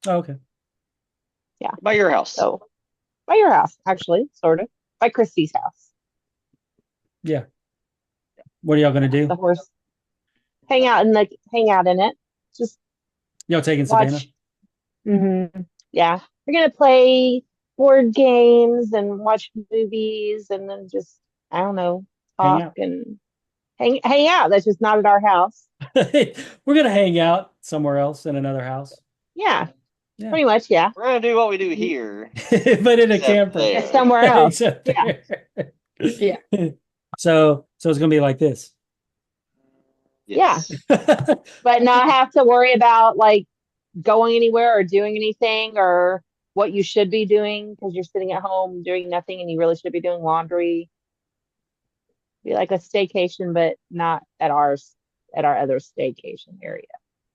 Oh, okay. By your house. So by your house, actually, sort of. By Christy's house. Yeah. What are y'all gonna do? The horse. Hang out in it. Just Y'all taking Savannah? watch. Yeah. We're gonna play board games and watch movies and then just, I don't know, Hang talk out. and hang out. That's just not at our house. We're gonna hang out somewhere else in another house. Yeah. Yeah. Pretty much, yeah. We're gonna do what we do here. But in a Except camper. there. It's somewhere else. Except Yeah. there. Yeah. So it's gonna be like this. Yes. But not have to worry about like going anywhere or doing anything or what you should be doing because you're sitting at home doing nothing and you really should be doing laundry. Be like a staycation, but not at our other staycation area.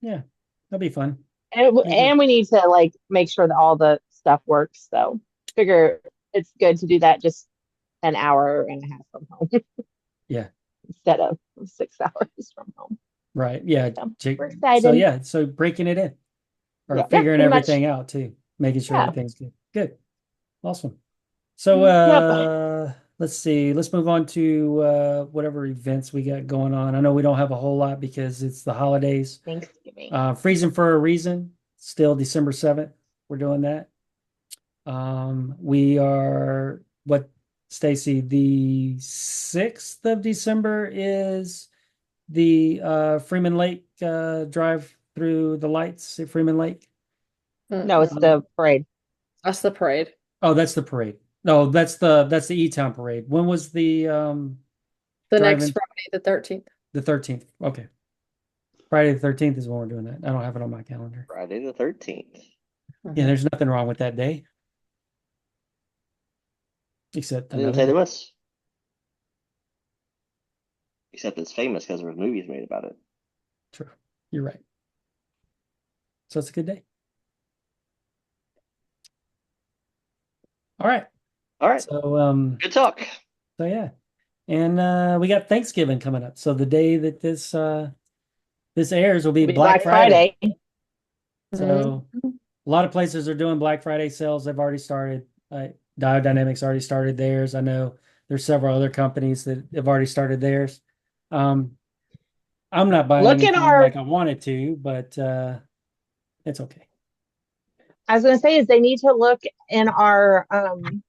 Yeah, that'll be fun. And we need to like make sure that all the stuff works. So figure it's good to do that just an hour and a half from home. Yeah. Instead of 6 hours from home. Right. Yeah. So we're excited. So yeah, so breaking it in. Or Yeah, figuring pretty much. everything out too. Making sure Yeah. everything's good. Good. Awesome. So let's see. Let's move on to whatever events we got going on. I know we don't have a whole lot because it's the holidays. Thanksgiving. Freezing for a Reason, still December 7th. We're doing that. We are Stacie, the 6th of December is the Freeman Lake drive through the lights at Freeman Lake? No, it's the parade. That's the parade. Oh, that's the parade. No, that's the E-Town parade. When was the The Drive next in- Friday, the 13th. The 13th. Okay. Friday the 13th is when we're doing that. I don't have it on my calendar. Friday the 13th. Yeah, there's nothing wrong with that day. Except I didn't another say there day. was. Except it's famous because there were movies made about it. True. You're right. So it's a good day. All right. All right. So Good talk. so yeah. And we got Thanksgiving coming up. So the day that this airs will be It'll be Black Friday. So Mhm. a lot of places are doing Black Friday sales. They've already started. Diodynamics already started theirs. I know there's several other companies that have already started theirs. I'm not buying Look at anything our- like I wanted to, but it's okay. I was going to say is they need to look in our on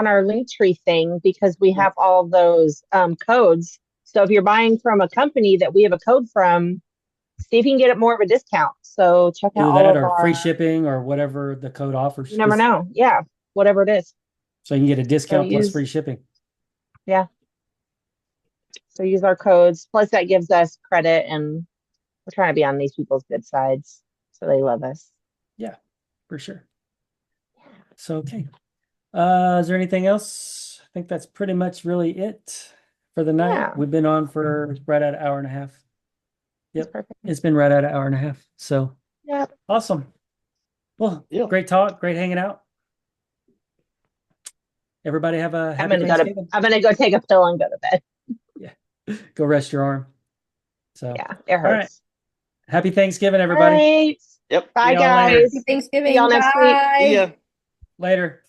our Linktree thing because we have all those codes. So if you're buying from a company that we have a code from, see if you can get it more of a discount. So check out Do all that of or our free shipping or whatever the code offers. You never know. Yeah, whatever it is. So you can get a discount plus use- free shipping. So use our codes. Plus that gives us credit, and we're trying to be on these people's good sides, so they love us. For sure. So okay. Is there anything else? I think that's pretty much really it for the night. Yeah. We've been on for right at an hour and a half. That's Yep. perfect. It's been right at an hour and a half. So Yeah. awesome. Well, Yeah. great talk, great hanging out. Everybody have a I'm happy gonna Thanksgiving. I'm gonna go take a pill and go to bed. Go rest your arm. So Yeah, it hurts. all right. Happy Thanksgiving, All everybody. right. Yep. Bye, See y'all later. guys. Happy Thanksgiving. See y'all next week. Bye. See ya. Later.